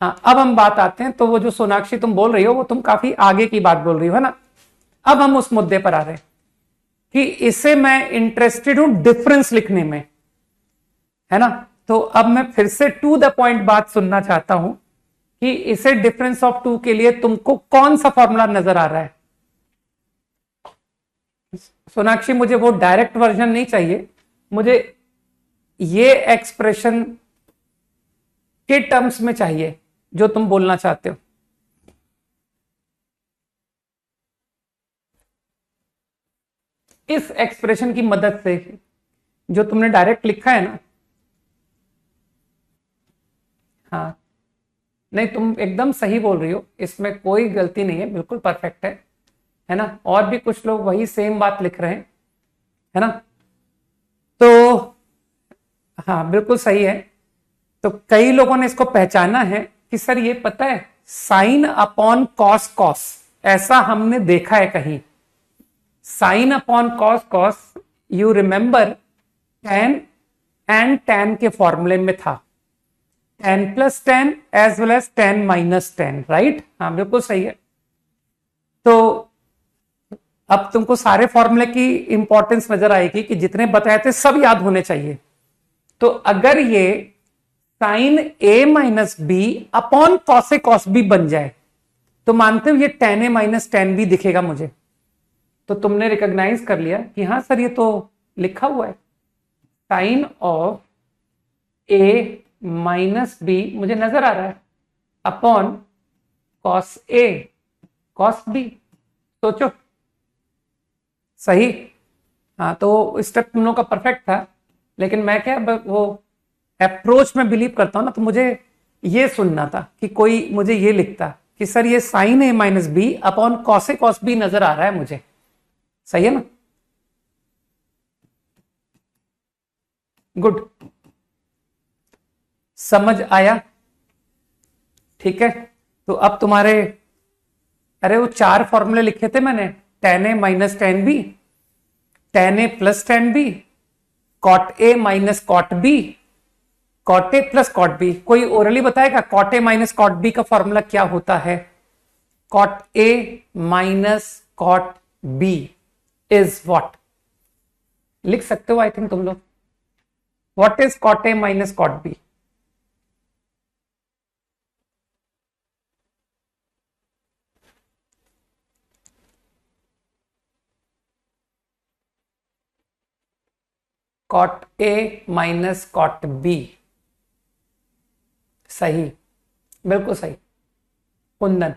हाँ, अब हम बात आते हैं, तो वो जो सोनाक्षी तुम बोल रही हो वो तुम काफी आगे की बात बोल रही हो, है ना। अब हम उस मुद्दे पर आ रहे हैं कि इसे मैं इंटरेस्टेड हूं डिफरेंस लिखने में, है ना। तो अब मैं फिर से टू द पॉइंट बात सुनना चाहता हूं कि इसे डिफरेंस ऑफ टू के लिए तुमको कौन सा फॉर्मूला नजर आ रहा है। सोनाक्षी, मुझे वो डायरेक्ट वर्जन नहीं चाहिए, मुझे ये एक्सप्रेशन के टर्म्स में चाहिए जो तुम बोलना चाहते हो। इस एक्सप्रेशन की मदद से जो तुमने डायरेक्ट लिखा है ना, हाँ, नहीं तुम एकदम सही बोल रही हो, इसमें कोई गलती नहीं है, बिल्कुल परफेक्ट है ना। और भी कुछ लोग वही सेम बात लिख रहे हैं, है ना। तो हाँ बिल्कुल सही है। तो कई लोगों ने इसको पहचाना है कि सर ये पता है साइन अपॉन कॉस कॉस, ऐसा हमने देखा है कहीं, sine upon cos, cos you remember tan and tan के फॉर्मूले में था, tan plus tan as well as tan minus tan, right? हाँ बिल्कुल सही है। तो अब तुमको सारे फॉर्मूले की इंपॉर्टेंस नजर आएगी कि जितने बताए थे सब याद होने चाहिए। तो अगर ये sign a minus b upon cos A cos B बन जाए तो मानते हो ये tan a minus tan B दिखेगा मुझे। तो तुमने रिकॉग्नाइज कर लिया कि हाँ सर ये तो लिखा हुआ है, sine of A minus b मुझे नजर आ रहा है अपॉन कॉस ए कॉस बी। सोचो, सही? हाँ, तो स्टेप तुम लोगों का परफेक्ट था, लेकिन मैं क्या वो अप्रोच में बिलीव करता हूं ना, तो मुझे ये सुनना था कि कोई मुझे ये लिखता कि सर ये sign a minus b upon cos A cos B नजर आ रहा है मुझे। सही है ना? गुड, समझ आया? ठीक है, तो अब तुम्हारे, अरे वो 4 फॉर्मूले लिखे थे मैंने, tan a minus tan b, tan a plus tan b, cot A minus cot b, cot a plus cot b. कोई ओरली बताएगा cot ए माइनस cot बी का फॉर्मूला क्या होता है? cot A minus cot B is what? लिख सकते हो I think तुम लोग। What is cot A minus cot b? cot A minus cot b. सही, बिल्कुल सही कुंदन,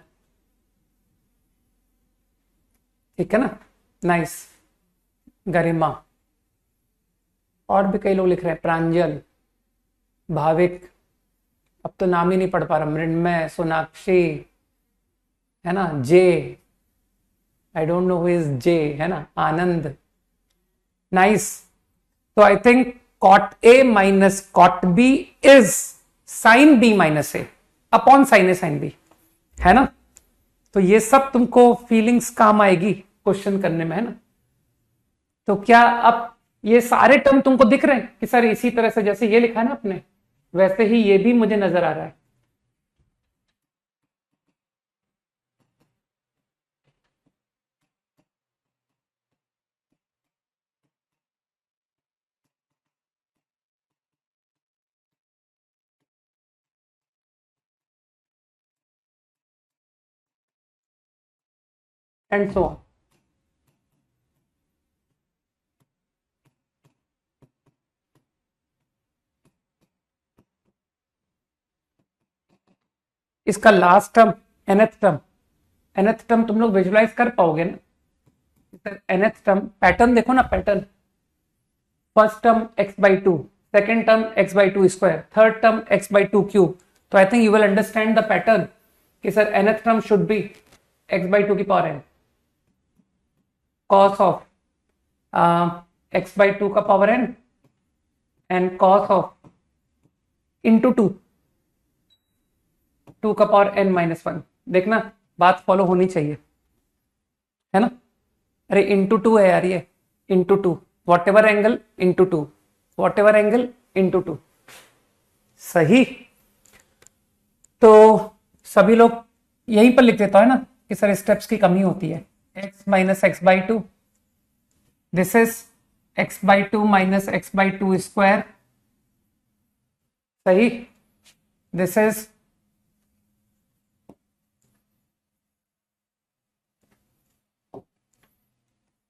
ठीक है ना? नाइस। गरिमा, और भी कई लोग लिख रहे हैं, प्रांजल, भाविक, अब तो नाम ही नहीं पढ़ पा रहा, मृण्मय, सोनाक्षी, है ना, J, I don't know who is J, है ना, आनंद। नाइस। तो I think cot A minus cot B is sine B minus A upon sine A sine B, है ना? तो ये सब तुमको फीलिंग्स काम आएगी क्वेश्चन करने में, है ना? तो क्या अब ये सारे टर्म तुमको दिख रहे हैं कि सर इसी तरह से जैसे ये लिखा है ना अपने, वैसे ही ये भी मुझे नजर आ रहा है। And so on. इसका last term nth term, nth term तुम लोग विजुलाइज कर पाओगे ना? nth टर्म पैटर्न देखो ना, pattern, first term x by two, second term x by two square, third term x by two cube. तो I think you will understand the pattern कि sir nth term should be x by two की power n, cos of x by two का power n and cos of into two, two का power n minus one. देखना बात follow होनी चाहिए, है ना? अरे इंटू टू है यार, ये into two, what ever angle into two, what ever angle into two. सही। तो सभी लोग यहीं पर लिख देता है ना कि सर स्टेप्स की कमी होती है। x minus x by two, this is x by two minus x by two square. सही। This is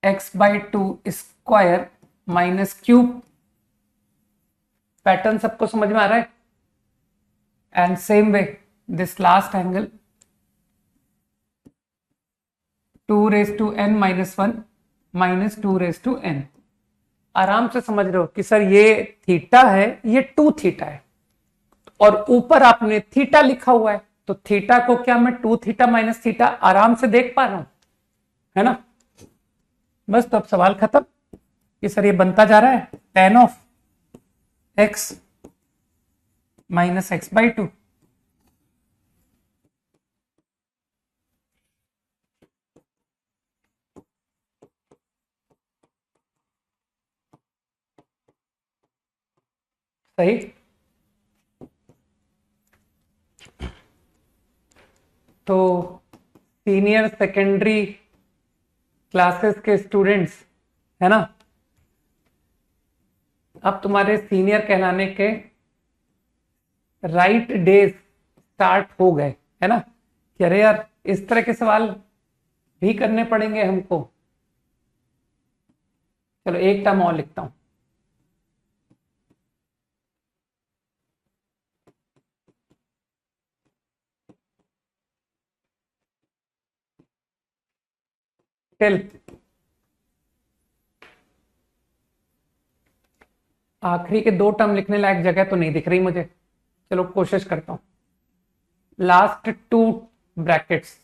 x by two square minus cube. Pattern सबको समझ में आ रहा है? And same way this last angle 2 raise to n minus one minus 2 raise to n। आराम से समझ रहे हो कि सर ये थीटा है, ये 2 थीटा है, और ऊपर आपने थीटा लिखा हुआ है, तो थीटा को क्या मैं 2 थीटा माइनस थीटा आराम से देख पा रहा हूं, है ना? बस तो अब सवाल खत्म कि सर ये बनता जा रहा है tan of x minus x by to. सही। तो सीनियर सेकेंडरी क्लासेस के स्टूडेंट्स, है ना, अब तुम्हारे सीनियर कहलाने के राइट डेज स्टार्ट हो गए, है ना, कि अरे यार इस तरह के सवाल भी करने पड़ेंगे हमको। चलो एक टर्म और लिखता हूं। टिल। आखिरी के दो टर्म लिखने लायक जगह तो नहीं दिख रही मुझे। चलो कोशिश करता हूं। Last two brackets.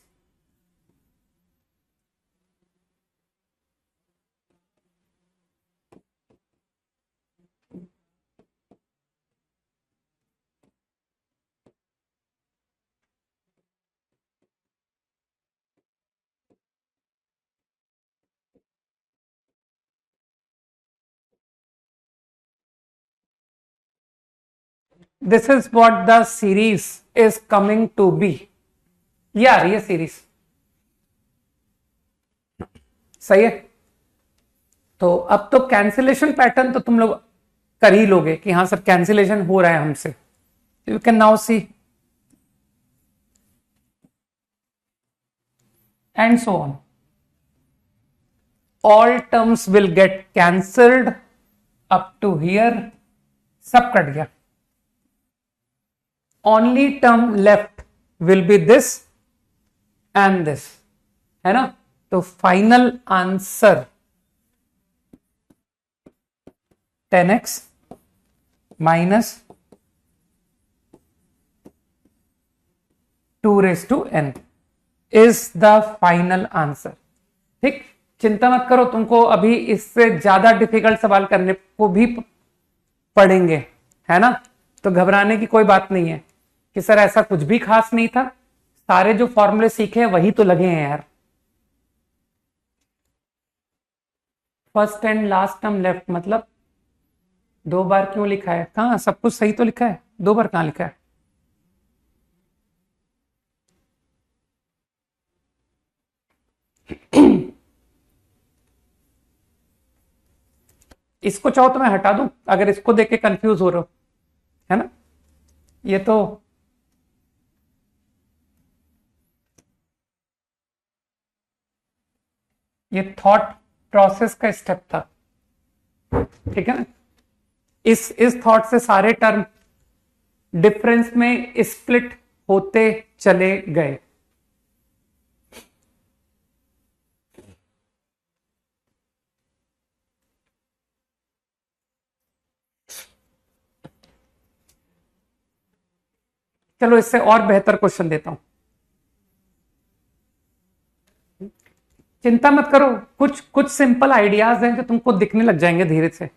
This is what the series is coming to be. ये आ रही है सीरीज। सही है। तो अब तो कैंसिलेशन पैटर्न तो तुम लोग कर ही लोगे कि हाँ सर कैंसिलेशन हो रहा है हमसे। You can now see and so on. All terms will get cancelled up to here. सब कट गया। Only term left will be this and this, है ना। तो final answer 10x minus 2n is the final answer. ठीक, चिंता मत करो, तुमको अभी इससे ज्यादा डिफिकल्ट सवाल करने को भी पड़ेंगे, है ना। तो घबराने की कोई बात नहीं है कि सर ऐसा कुछ भी खास नहीं था, सारे जो फॉर्मूले सीखे हैं वही तो लगे हैं यार। First and last term left मतलब दो बार क्यों लिखा है? कहां, सब कुछ सही तो लिखा है, दो बार कहां लिखा है? इसको चाहो तो मैं हटा दूं अगर इसको देख के कंफ्यूज हो रहे हो, है ना। ये तो ये थॉट प्रोसेस का स्टेप था, ठीक है ना। इस थॉट से सारे टर्म डिफरेंस में स्प्लिट होते चले गए। चलो इससे और बेहतर क्वेश्चन देता हूं। चिंता मत करो, कुछ कुछ सिंपल आइडियाज हैं जो तुमको दिखने लग जाएंगे धीरे से।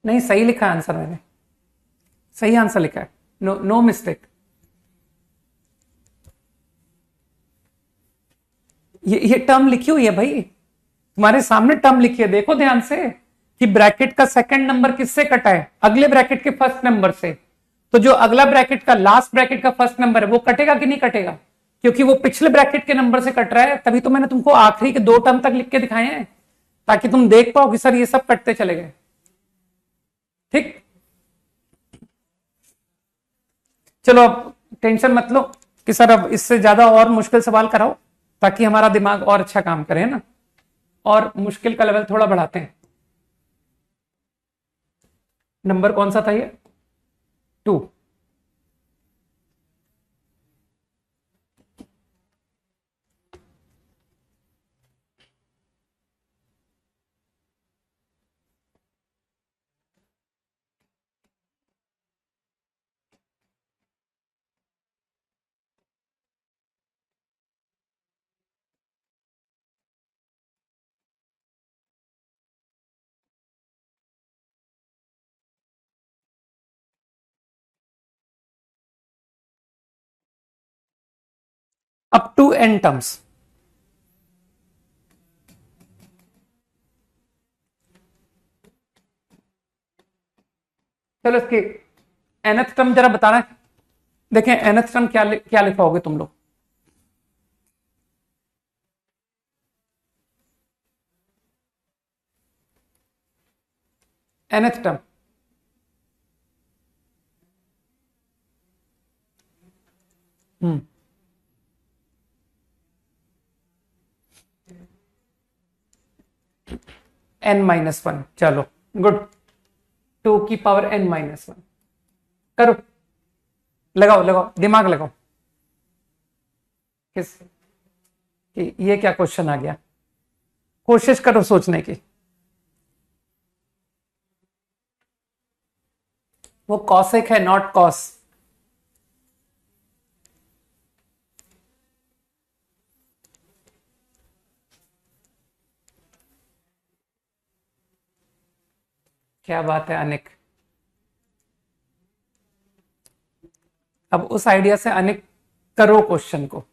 नहीं, सही लिखा है आंसर मैंने, सही आंसर लिखा है। No no mistake. ये टर्म लिखी हुई है भाई, तुम्हारे सामने टर्म लिखी है, देखो ध्यान से कि ब्रैकेट का सेकंड नंबर किससे कटा है? अगले ब्रैकेट के फर्स्ट नंबर से। तो जो अगला ब्रैकेट का लास्ट ब्रैकेट का फर्स्ट नंबर है वो कटेगा कि नहीं कटेगा? क्योंकि वो पिछले ब्रैकेट के नंबर से कट रहा है, तभी तो मैंने तुमको आखिरी के दो टर्म तक लिख के दिखाए हैं, ताकि तुम देख पाओ कि सर ये सब कटते चले गए। ठीक, चलो अब टेंशन मत लो कि सर अब इससे ज्यादा और मुश्किल सवाल कराओ, ताकि हमारा दिमाग और अच्छा काम करे, है ना। और मुश्किल का लेवल थोड़ा बढ़ाते हैं। नंबर कौन सा था ये? 2। Up to n terms. चलो इसके nth टर्म जरा बताना है। देखें nth टर्म क्या लिखवाओगे तुम लोग। nth term n-1। चलो गुड, 2 की पावर n-1। करो, लगाओ लगाओ दिमाग लगाओ किस कि ये क्या क्वेश्चन आ गया। कोशिश करो सोचने की। वो कॉसेक है, नॉट कॉस। क्या बात है अनिक। अब उस आइडिया से अनिक करो क्वेश्चन को।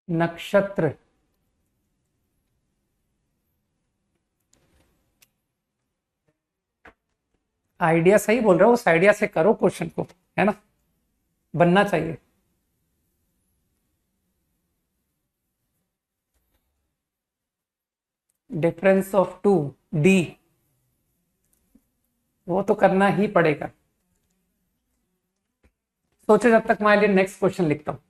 नक्षत्र, आइडिया सही बोल रहे हो, उस आइडिया से करो क्वेश्चन को, है ना, बनना चाहिए। डिफरेंस ऑफ टू डी, वो तो करना ही पड़ेगा। सोचो जब तक मैं लिए नेक्स्ट क्वेश्चन लिखता हूं।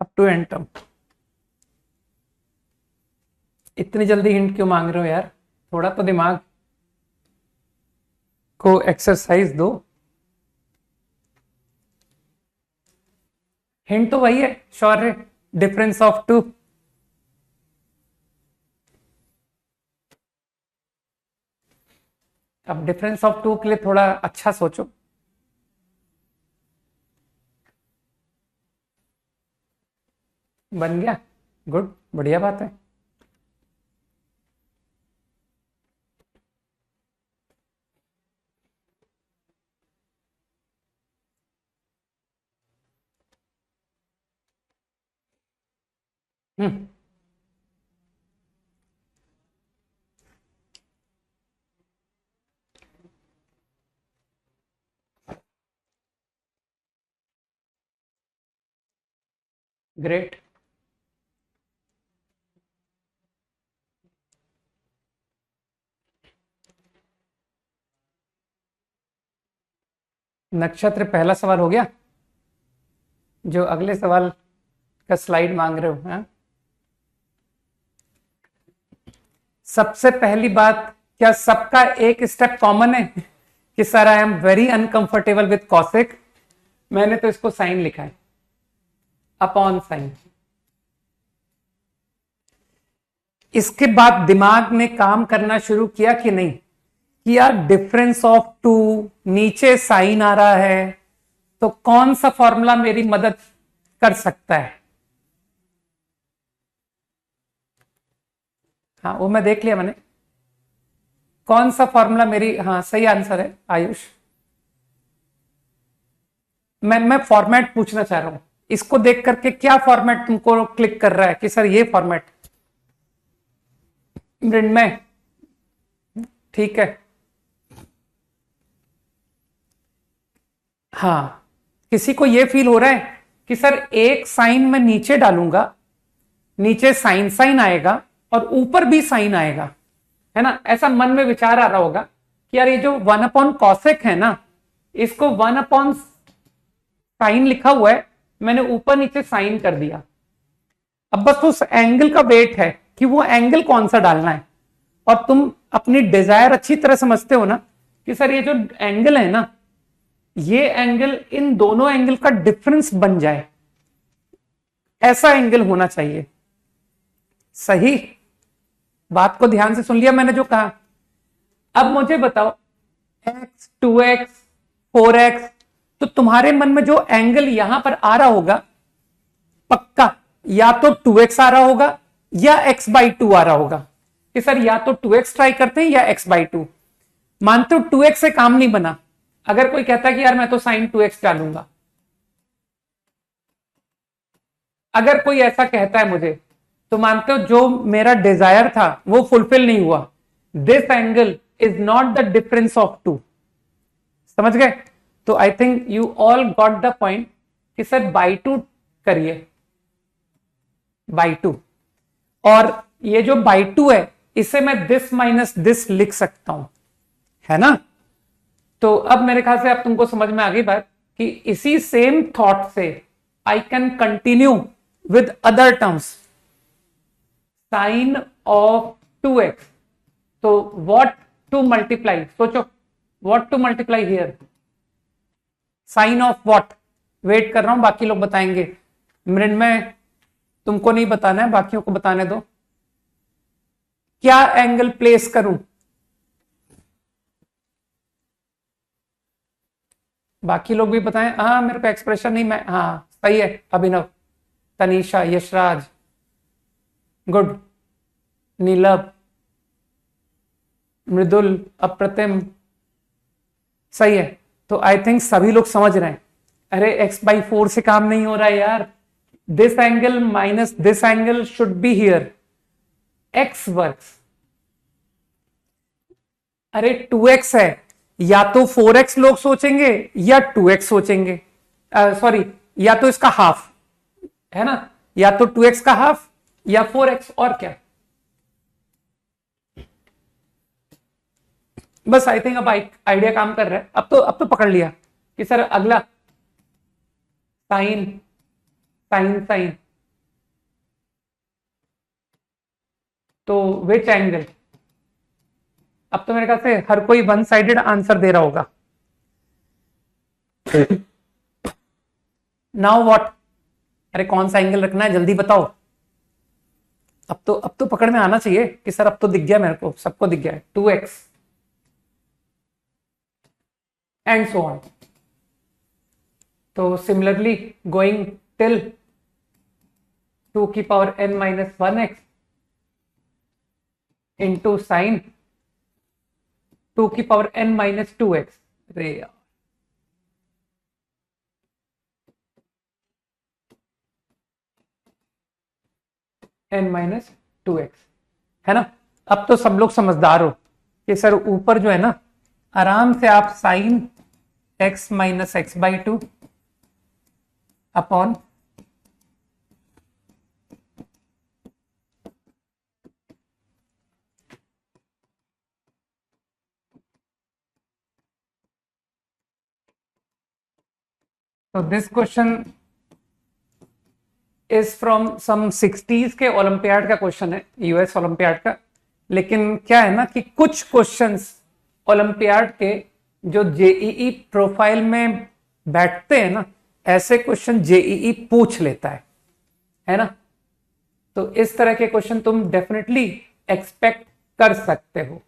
Up to n term. इतनी जल्दी हिंट क्यों मांग रहे हो यार, थोड़ा तो दिमाग को एक्सरसाइज दो। हिंट तो वही है, श्योर है, डिफरेंस ऑफ टू। अब डिफरेंस ऑफ टू के लिए थोड़ा अच्छा सोचो। बन गया, गुड, बढ़िया बात है। हम्म, ग्रेट। नक्षत्र पहला सवाल हो गया। जो अगले सवाल का स्लाइड मांग रहे हो, हाँ? सबसे पहली बात, क्या सबका एक स्टेप कॉमन है कि sir I am very uncomfortable with cosec. मैंने तो इसको साइन लिखा है, अपॉन साइन। इसके बाद दिमाग ने काम करना शुरू किया कि नहीं, कि यार डिफरेंस ऑफ टू, नीचे साइन आ रहा है, तो कौन सा फॉर्मूला मेरी मदद कर सकता है। हाँ वो मैं देख लिया मैंने, कौन सा फॉर्मूला मेरी, हाँ सही आंसर है आयुष। मैं फॉर्मेट पूछना चाह रहा हूं, इसको देख करके क्या फॉर्मेट तुमको क्लिक कर रहा है कि सर ये फॉर्मेट मृण्मय, ठीक है। हाँ किसी को यह फील हो रहा है कि सर एक साइन मैं नीचे डालूंगा, नीचे साइन साइन आएगा और ऊपर भी साइन आएगा, है ना? ऐसा मन में विचार आ रहा होगा कि यार ये जो 1/cosec है ना, इसको 1/sin लिखा हुआ है, मैंने ऊपर नीचे साइन कर दिया। अब बस उस एंगल का वेट है कि वो एंगल कौन सा डालना है। और तुम अपनी डिजायर अच्छी तरह समझते हो ना कि सर ये जो एंगल है ना, ये एंगल इन दोनों एंगल का डिफरेंस बन जाए, ऐसा एंगल होना चाहिए। सही बात को ध्यान से सुन लिया मैंने जो कहा। अब मुझे बताओ x 2x 4x, तो तुम्हारे मन में जो एंगल यहां पर आ रहा होगा, पक्का या तो 2x आ रहा होगा या x/2 आ रहा होगा कि सर या तो 2x ट्राई करते हैं या x/2। मानते हो 2x से काम नहीं बना, अगर कोई कहता है कि यार मैं तो sin 2x डालूंगा, अगर कोई ऐसा कहता है मुझे, तो मानते हो जो मेरा डिजायर था वो फुलफिल नहीं हुआ। This angle is not the difference of two. समझ गए? तो I think you all got the point कि सर by2 करिए, by2। और ये जो by2 है, इसे मैं दिस माइनस दिस लिख सकता हूं, है ना? तो अब मेरे ख्याल से अब तुमको समझ में आ गई बात कि इसी सेम थॉट से I can continue with other terms. Sine of 2x, तो व्हाट टू मल्टीप्लाई, सोचो what to multiply here, sine of what. Wait कर रहा हूं, बाकी लोग बताएंगे। मिनट में तुमको नहीं बताना है, बाकियों को बताने दो। क्या एंगल प्लेस करूं? बाकी लोग भी बताएं। हाँ मेरे को एक्सप्रेशन नहीं, मैं हाँ सही है। अभिनव, तनीषा, यशराज, गुड, नीलभ, मृदुल, अप्रतिम, सही है। तो आई थिंक सभी लोग समझ रहे हैं। अरे x/4 से काम नहीं हो रहा है यार, this angle minus this angle should be here, x works. अरे 2x है, या तो 4x लोग सोचेंगे या 2x सोचेंगे, सॉरी या तो इसका हाफ, है ना? या तो 2x का हाफ या 4x, और क्या। बस आई थिंक अब आइडिया काम कर रहा है। अब तो पकड़ लिया कि सर अगला साइन साइन साइन, तो विच एंगल। अब तो मेरे ख्याल से हर कोई वन साइडेड आंसर दे रहा होगा। Now what? अरे कौन सा एंगल रखना है, जल्दी बताओ। अब तो पकड़ में आना चाहिए कि सर अब तो दिख गया मेरे को, सबको दिख गया है 2x एंड सो ऑन। तो similarly going till 2n-1x into sine 2n-2x। अरे यार, n-2x, है ना? अब तो सब लोग समझदार हो कि सर ऊपर जो है ना, आराम से आप sine x minus x/2 upon तो this question is from some 60s के ओलंपियाड का क्वेश्चन है, यूएस ओलंपियाड का। लेकिन क्या है ना कि कुछ क्वेश्चंस ओलंपियाड के जो जेईई प्रोफाइल में बैठते हैं ना, ऐसे क्वेश्चन जेईई पूछ लेता है ना? तो इस तरह के क्वेश्चन तुम डेफिनेटली एक्सपेक्ट कर सकते हो।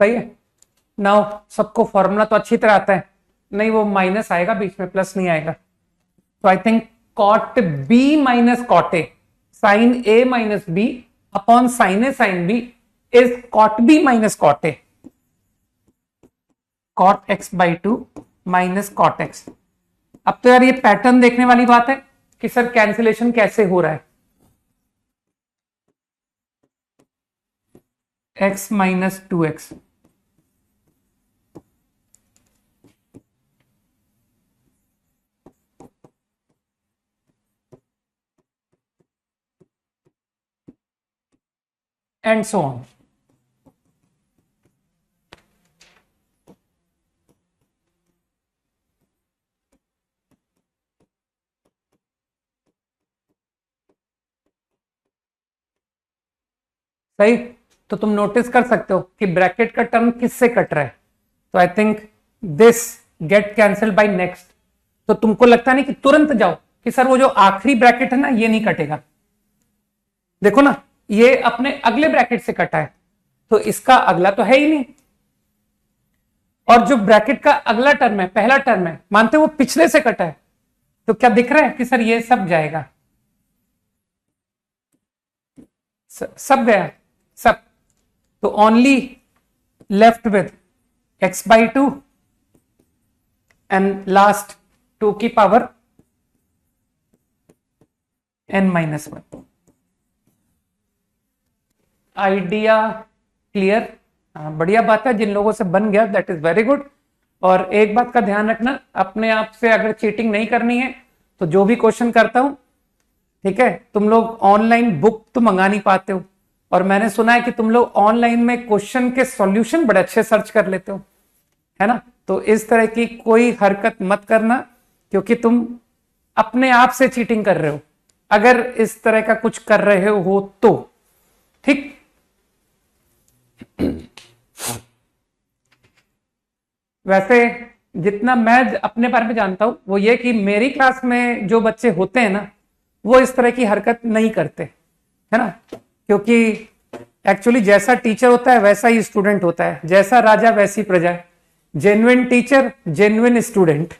सही है। नाउ सबको फॉर्मूला तो अच्छी तरह आता है, नहीं वो माइनस आएगा बीच में, प्लस नहीं आएगा। तो I think cot b minus cot a, sine a minus b upon sine A sine B is cot b minus cot a, cot x by two minus cot x. अब तो यार ये pattern देखने वाली बात है कि सर कैंसिलेशन कैसे हो रहा है। X minus two x, and so on. सही। तो तुम नोटिस कर सकते हो कि ब्रैकेट का टर्म किससे कट रहा है। तो I think this get cancelled by next. तो तुमको लगता नहीं कि तुरंत जाओ कि सर वो जो आखिरी ब्रैकेट है ना ये नहीं कटेगा, देखो ना ये अपने अगले ब्रैकेट से कटा है, तो इसका अगला तो है ही नहीं। और जो ब्रैकेट का अगला टर्म है, पहला टर्म है, मानते वो पिछले से कटा है, तो क्या दिख रहा है कि सर ये सब जाएगा, सब गया सब। तो only left with x by to and last 2 की power n minus one. Idea clear? बढ़िया बात है, जिन लोगों से बन गया दैट इज वेरी गुड। और एक बात का ध्यान रखना, अपने आप से अगर चीटिंग नहीं करनी है तो जो भी क्वेश्चन करता हूं, ठीक है, तुम लोग ऑनलाइन बुक तो मंगा नहीं पाते हो, और मैंने सुना है कि तुम लोग ऑनलाइन में क्वेश्चन के सॉल्यूशन बड़े अच्छे सर्च कर लेते हो, है ना। तो इस तरह की कोई हरकत मत करना, क्योंकि तुम अपने आप से चीटिंग कर रहे हो अगर इस तरह का कुछ कर रहे हो तो, ठीक। वैसे जितना मैं अपने बारे में जानता हूं वो ये कि मेरी क्लास में जो बच्चे होते हैं ना वो इस तरह की हरकत नहीं करते, है ना, क्योंकि एक्चुअली जैसा टीचर होता है वैसा ही स्टूडेंट होता है, जैसा राजा वैसी प्रजा। Genuine teacher, genuine student.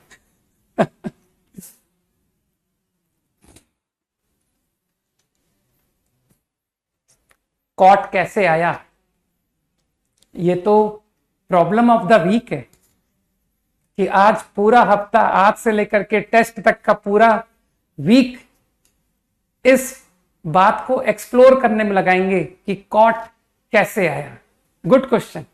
Cot कैसे आया, ये तो प्रॉब्लम ऑफ द वीक है कि आज पूरा हफ्ता, आज से लेकर के टेस्ट तक का पूरा वीक इस बात को एक्सप्लोर करने में लगाएंगे कि कॉट कैसे आया। Good question.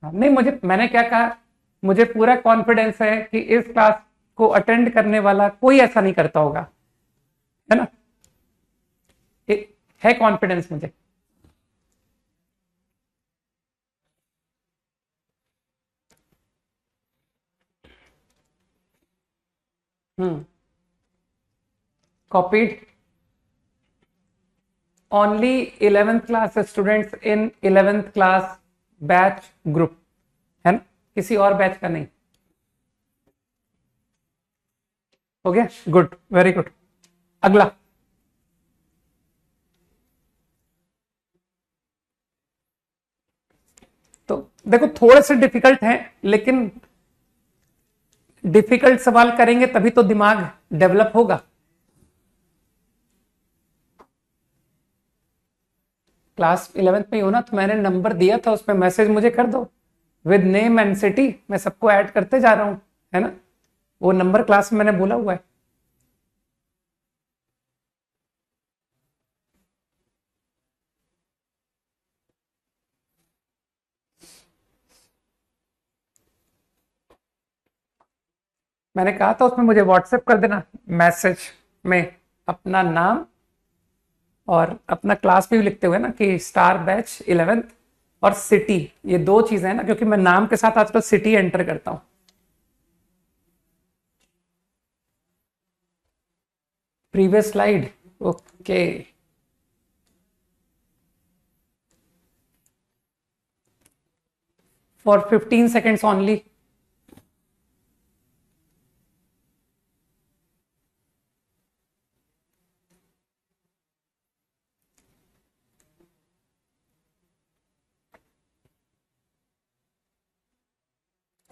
नहीं, मैंने क्या कहा, मुझे पूरा कॉन्फिडेंस है कि इस क्लास को अटेंड करने वाला कोई ऐसा नहीं करता होगा, है ना, है कॉन्फिडेंस मुझे। Copied only 11th class students in 11th class batch group, है ना, किसी और बैच का नहीं। हो गया, गुड, वेरी गुड। अगला, तो देखो थोड़े से डिफिकल्ट हैं, लेकिन डिफिकल्ट सवाल करेंगे तभी तो दिमाग डेवलप होगा। क्लास 11th में ही हो ना, तो मैंने नंबर दिया था, उसमें मैसेज मुझे कर दो विद नेम एंड सिटी, मैं सबको ऐड करते जा रहा हूं, है ना, वो नंबर क्लास में मैंने बोला हुआ है। मैंने कहा था उसमें मुझे व्हाट्सएप कर देना मैसेज में अपना नाम और अपना क्लास भी लिखते हुए ना कि स्टार बैच 11th और सिटी, ये दो चीजें हैं ना, क्योंकि मैं नाम के साथ आजकल सिटी एंटर करता हूं। Previous slide, okay. For 15 seconds only.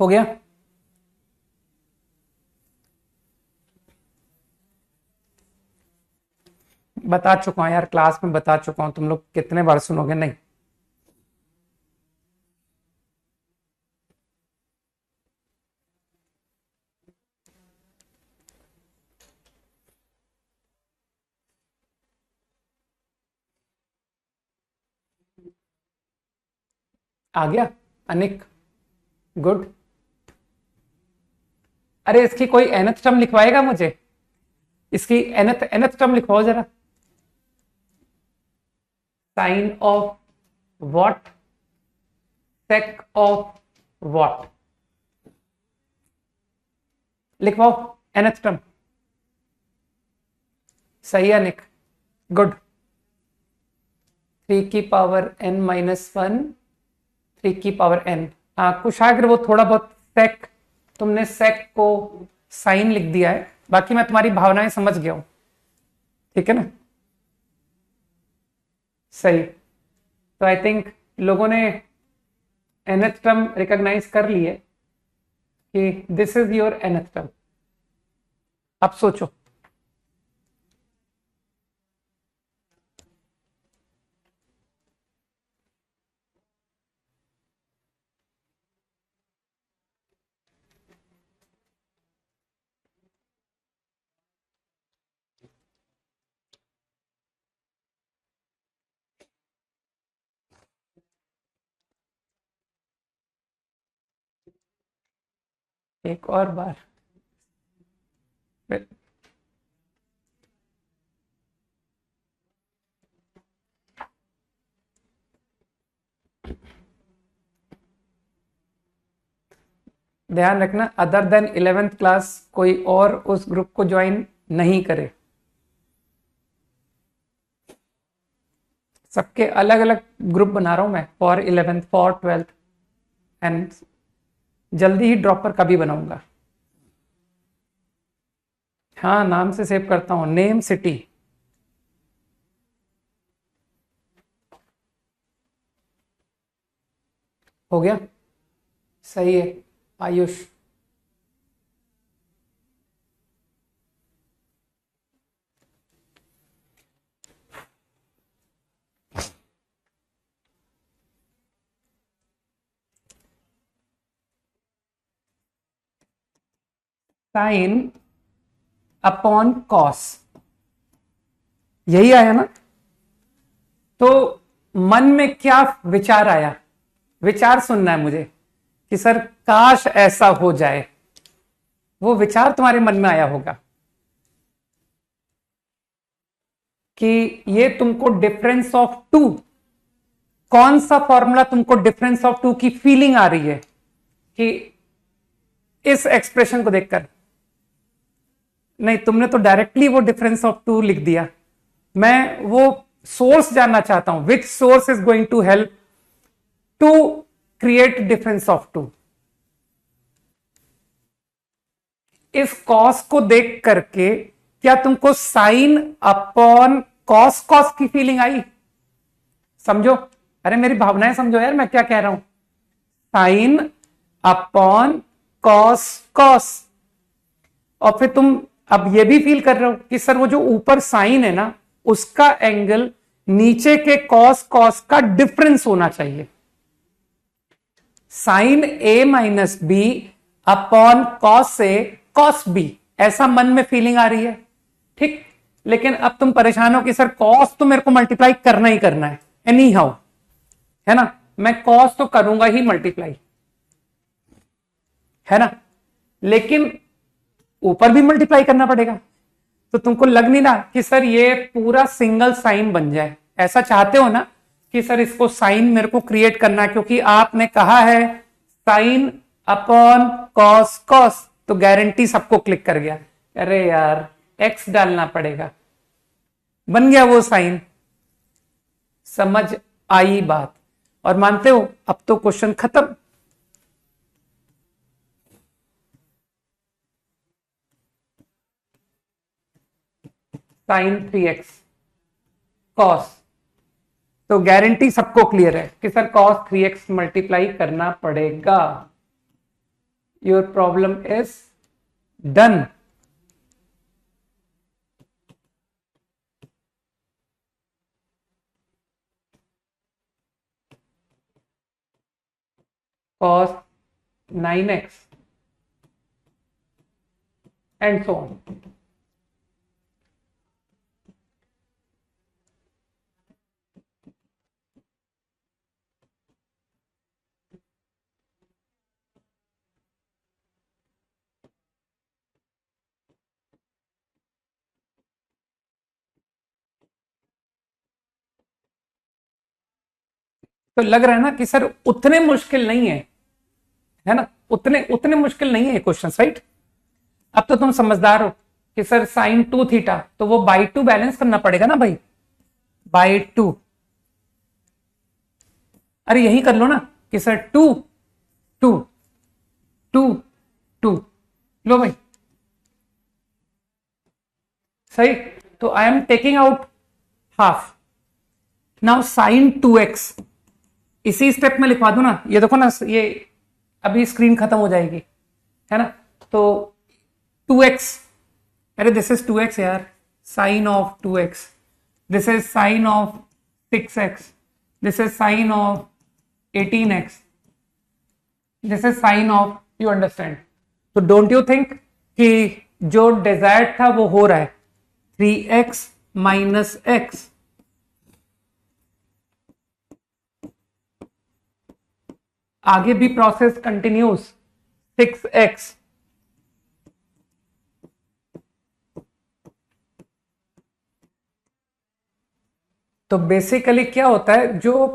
हो गया? बता चुका हूं यार, क्लास में बता चुका हूं, तुम लोग कितने बार सुनोगे? नहीं। आ गया अनिक? गुड। अरे इसकी कोई एनथ टर्म लिखवाएगा मुझे? इसकी एनथ एनथ टर्म लिखवाओ जरा। Sine of what? Sec of what? लिखवाओ एनथ टर्म। सही है निक, गुड। 3 की पावर n माइनस वन, 3 की पावर n। कुशाग्र वो थोड़ा बहुत सेक, तुमने सेक को साइन लिख दिया है, बाकी मैं तुम्हारी भावनाएं समझ गया हूं, ठीक है ना? सही। तो आई थिंक लोगों ने nth टर्म रिकॉग्नाइज कर लिए कि this is your nth term. अब सोचो, एक और बार। ध्यान रखना, अदर देन 11th क्लास कोई और उस ग्रुप को ज्वाइन नहीं करे। सबके अलग अलग ग्रुप बना रहा हूं मैं, for 11th, for 12th, and जल्दी ही ड्रॉपर का भी बनाऊंगा। हाँ, नाम से सेव करता हूं, नेम सिटी। हो गया? सही है आयुष। साइन अपॉन कॉस, यही आया ना? तो मन में क्या विचार आया? विचार सुनना है मुझे कि सर काश ऐसा हो जाए। वो विचार तुम्हारे मन में आया होगा कि ये तुमको डिफरेंस ऑफ टू, कौन सा फॉर्मूला तुमको डिफरेंस ऑफ टू की फीलिंग आ रही है कि इस एक्सप्रेशन को देखकर? नहीं, तुमने तो डायरेक्टली वो डिफरेंस ऑफ टू लिख दिया। मैं वो सोर्स जानना चाहता हूं, which source is going to help to create difference of two. इस कॉस को देख करके क्या तुमको साइन अपॉन कॉस कॉस की फीलिंग आई? समझो, अरे मेरी भावनाएं समझो यार, मैं क्या कह रहा हूं। साइन अपॉन कॉस कॉस, और फिर तुम अब ये भी फील कर रहे हो कि सर वो जो ऊपर साइन है ना, उसका एंगल नीचे के कॉस कॉस का डिफरेंस होना चाहिए। Sign a minus b upon cos A cos B, ऐसा मन में फीलिंग आ रही है, ठीक? लेकिन अब तुम परेशान हो कि सर कॉस तो मेरे को मल्टीप्लाई करना ही करना है एनी हाउ, है ना? मैं कॉस तो करूंगा ही मल्टीप्लाई, है ना? लेकिन ऊपर भी मल्टीप्लाई करना पड़ेगा। तो तुमको लग नहीं ना कि सर ये पूरा सिंगल साइन बन जाए? ऐसा चाहते हो ना कि सर इसको साइन मेरे को क्रिएट करना है, क्योंकि आपने कहा है साइन अपॉन कॉस कॉस, तो गारंटी सबको क्लिक कर गया। अरे यार एक्स डालना पड़ेगा, बन गया वो साइन। समझ आई बात? और मानते हो अब तो क्वेश्चन खत्म। साइन 3x कॉस, तो गारंटी सबको क्लियर है कि सर कॉस 3x मल्टीप्लाई करना पड़ेगा। Your problem is done. cos 9x and so on। तो लग रहा है ना कि सर उतने मुश्किल नहीं है ना, उतने उतने मुश्किल नहीं है क्वेश्चन, राइट। अब तो तुम समझदार हो कि सर साइन 2 थीटा, तो वो बाई 2 बैलेंस करना पड़ेगा ना भाई, बाई 2। अरे यही कर लो ना कि सर 2 2 2 2, लो भाई, सही। तो I am taking out half. Now sine 2x इसी स्टेप में लिखवा दो ना, ये देखो ना, ये अभी स्क्रीन खत्म हो जाएगी, है ना। तो 2x, अरे दिस इज 2x यार, sine of 2x, this is sine of 6x, this is sine of 18x, this is sine of, you understand. तो डोंट यू थिंक कि जो डिजायर्ड था वो हो रहा है, 3x माइनस एक्स, आगे भी प्रोसेस कंटिन्यूस, 6x, तो बेसिकली क्या होता है, जो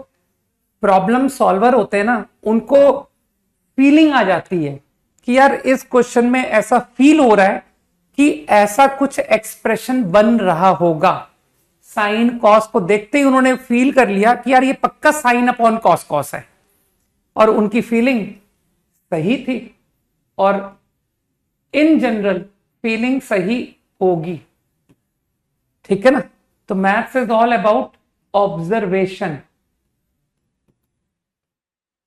प्रॉब्लम सॉल्वर होते हैं ना, उनको फीलिंग आ जाती है कि यार इस क्वेश्चन में ऐसा फील हो रहा है कि ऐसा कुछ एक्सप्रेशन बन रहा होगा। साइन कॉस को देखते ही उन्होंने फील कर लिया कि यार ये पक्का साइन अपॉन कॉस कॉस है, और उनकी फीलिंग सही थी, और इन जनरल फीलिंग सही होगी, ठीक है ना। तो maths is all about observation.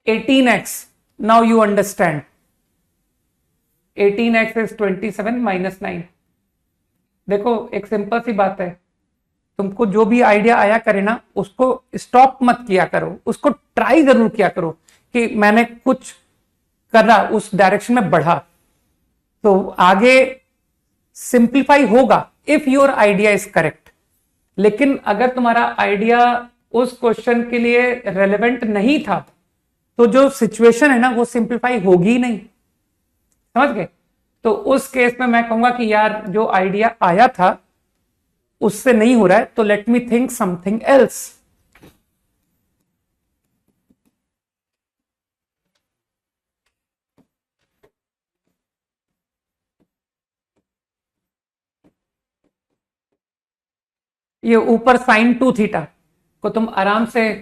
18x, now you understand, 18x is 27 minus 9। देखो एक सिंपल सी बात है, तुमको जो भी आइडिया आया करे ना, उसको स्टॉप मत किया करो, उसको ट्राई जरूर किया करो कि मैंने कुछ करा, उस डायरेक्शन में बढ़ा, तो आगे सिंप्लीफाई होगा if your idea is correct. लेकिन अगर तुम्हारा आइडिया उस क्वेश्चन के लिए रेलेवेंट नहीं था, तो जो सिचुएशन है ना वो सिंप्लीफाई होगी ही नहीं, समझ गए। तो उस केस में मैं कहूंगा कि यार जो आइडिया आया था उससे नहीं हो रहा है, तो let me think something else. ये ऊपर साइन 2 थीटा को तुम आराम से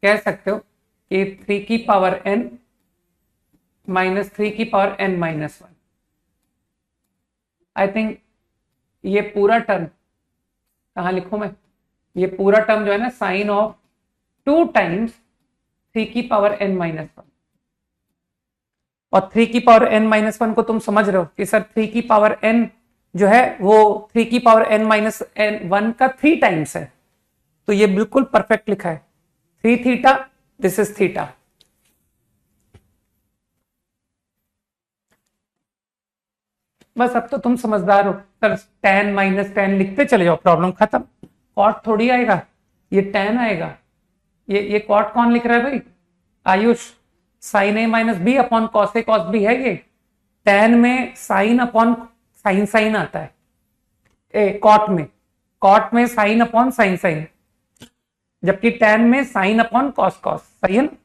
कह सकते हो कि 3 की पावर n माइनस 3 की power n minus 1। I think ये पूरा टर्म कहां लिखूं मैं, ये पूरा टर्म जो है ना, साइन ऑफ 2 टाइम्स 3 की पावर n माइनस 1, और 3 की पावर n माइनस 1 को तुम समझ रहे हो कि सर 3 की पावर n जो है वो 3 की पावर n माइनस n 1 का 3 टाइम्स है, तो ये बिल्कुल परफेक्ट लिखा है, 3 थीटा, दिस इज थीटा। बस अब तो तुम समझदार हो सर, tan माइनस टेन लिखते चले जाओ, प्रॉब्लम खत्म। कॉट थोड़ी आएगा, ये tan आएगा। ये कॉट कौन लिख रहा है भाई, Ayush. Sign a minus b upon cos A cos B है ये। tan में साइन अपॉन साइन साइन आता है, कॉट में साइन अपॉन साइन साइन, जबकि tan में साइन अपॉन कॉस कॉस, सही है ना।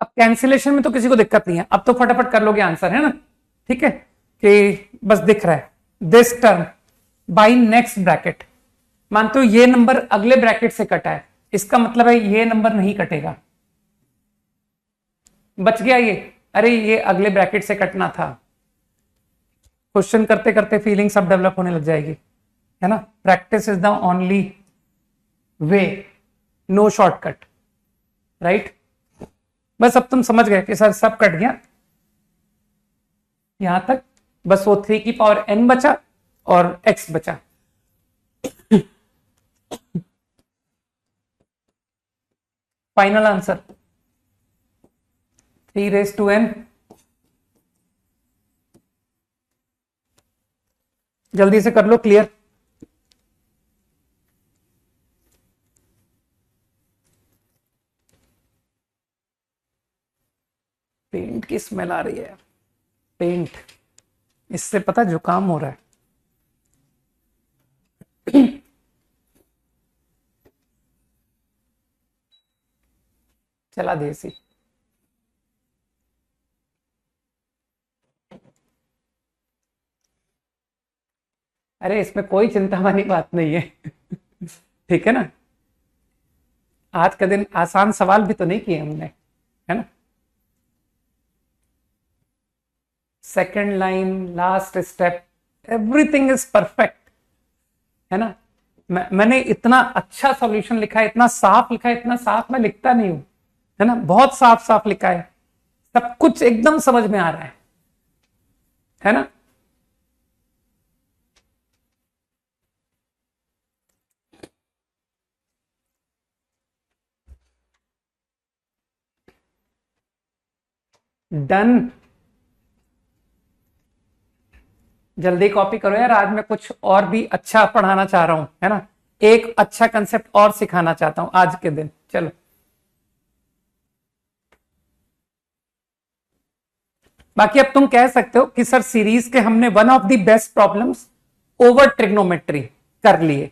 अब कैंसिलेशन में तो किसी को दिक्कत नहीं है, अब तो फटाफट कर लोगे आंसर, है ना? ठीक है, कि बस दिख रहा है this term by next bracket. मानते हो ये नंबर अगले ब्रैकेट से कटा है, इसका मतलब है ये नंबर नहीं कटेगा, बच गया ये। अरे ये अगले ब्रैकेट से कटना था। क्वेश्चन करते करते फीलिंग सब डेवलप होने लग जाएगी, है ना? Practice is the only way, no shortcut, right? बस अब तुम समझ गए कि सर सब कट गया यहां तक, बस वो 3 की पावर n बचा और x बचा। Final answer 3n। जल्दी से कर लो क्लियर। पेंट की स्मेल आ रही है, पेंट, इससे पता जुकाम हो रहा है। चला देसी। अरे इसमें कोई चिंता वाली बात नहीं है। ठीक है ना? आज का दिन आसान सवाल भी तो नहीं किए हमने, है ना? Second line, last step, everything is perfect, है ना? मैंने इतना अच्छा सॉल्यूशन लिखा है, इतना साफ लिखा है, इतना साफ मैं लिखता नहीं हूं, है ना? बहुत साफ साफ लिखा है, सब कुछ एकदम समझ में आ रहा है ना? डन। जल्दी कॉपी करो यार, आज मैं कुछ और भी अच्छा पढ़ाना चाह रहा हूं, है ना? एक अच्छा कंसेप्ट और सिखाना चाहता हूं आज के दिन। चलो बाकी अब तुम कह सकते हो कि सर सीरीज के हमने one of the best problems over trigonometry कर लिए,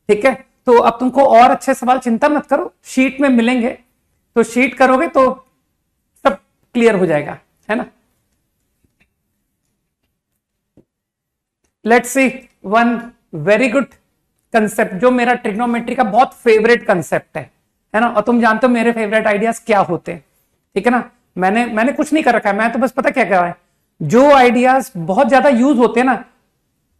ठीक है? तो अब तुमको और अच्छे सवाल, चिंता मत करो, शीट में मिलेंगे, तो शीट करोगे तो सब क्लियर हो जाएगा, है ना? Let's see one very good concept जो मेरा ट्रिग्नोमेट्री का बहुत फेवरेट कंसेप्ट है ना? और तुम जानते हो मेरे फेवरेट आइडियाज क्या होते हैं, ठीक है ना? मैंने कुछ नहीं कर रखा है, मैं तो बस पता क्या कर रहा है, जो आइडियाज बहुत ज्यादा यूज होते हैं ना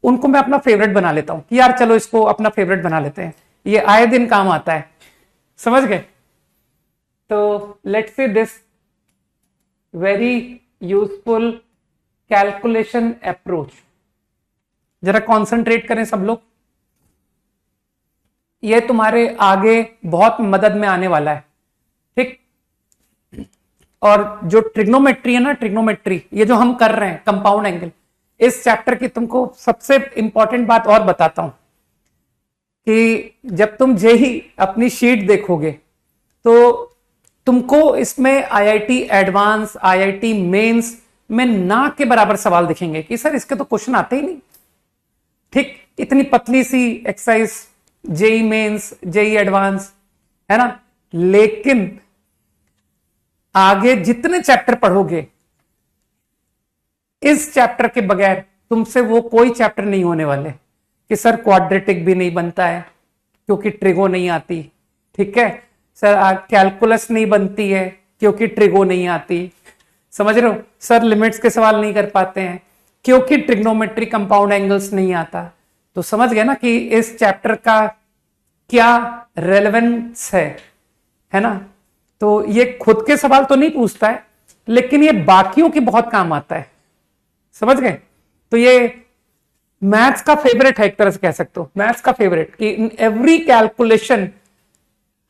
उनको मैं अपना फेवरेट बना लेता हूं कि यार चलो इसको अपना फेवरेट बना लेते हैं, ये आए दिन काम आता है, समझ गए? तो let's see this very useful calculation approach, जरा कॉन्सेंट्रेट करें सब लोग, ये तुम्हारे आगे बहुत मदद में आने वाला है, ठीक? और जो ट्रिग्नोमेट्री है ना, ट्रिग्नोमेट्री ये जो हम कर रहे हैं कंपाउंड एंगल, इस चैप्टर की तुमको सबसे इंपॉर्टेंट बात और बताता हूं कि जब तुम जेई अपनी शीट देखोगे तो तुमको इसमें आईआईटी एडवांस, आईआईटी मेंस में ना के बराबर सवाल दिखेंगे कि सर इसके तो क्वेश्चन आते ही नहीं, ठीक? इतनी पतली सी exercise JEE Mains, JEE Advanced, है ना? लेकिन आगे जितने चैप्टर पढ़ोगे, इस चैप्टर के बगैर तुमसे वो कोई चैप्टर नहीं होने वाले कि सर क्वाड्रेटिक भी नहीं बनता है क्योंकि ट्रिगो नहीं आती, ठीक है? सर कैलकुलस नहीं बनती है क्योंकि ट्रिगो नहीं आती, समझ रहे हो? सर लिमिट्स के सवाल नहीं कर पाते हैं क्योंकि ट्रिग्नोमेट्री कंपाउंड एंगल्स नहीं आता। तो समझ गए ना कि इस चैप्टर का क्या रेलेवेंस है ना? तो ये खुद के सवाल तो नहीं पूछता है, लेकिन ये बाकियों की बहुत काम आता है, समझ गए? तो ये मैथ्स का फेवरेट है, एक तरह से कह सकते हो मैथ्स का फेवरेट, कि इन एवरी कैलकुलेशन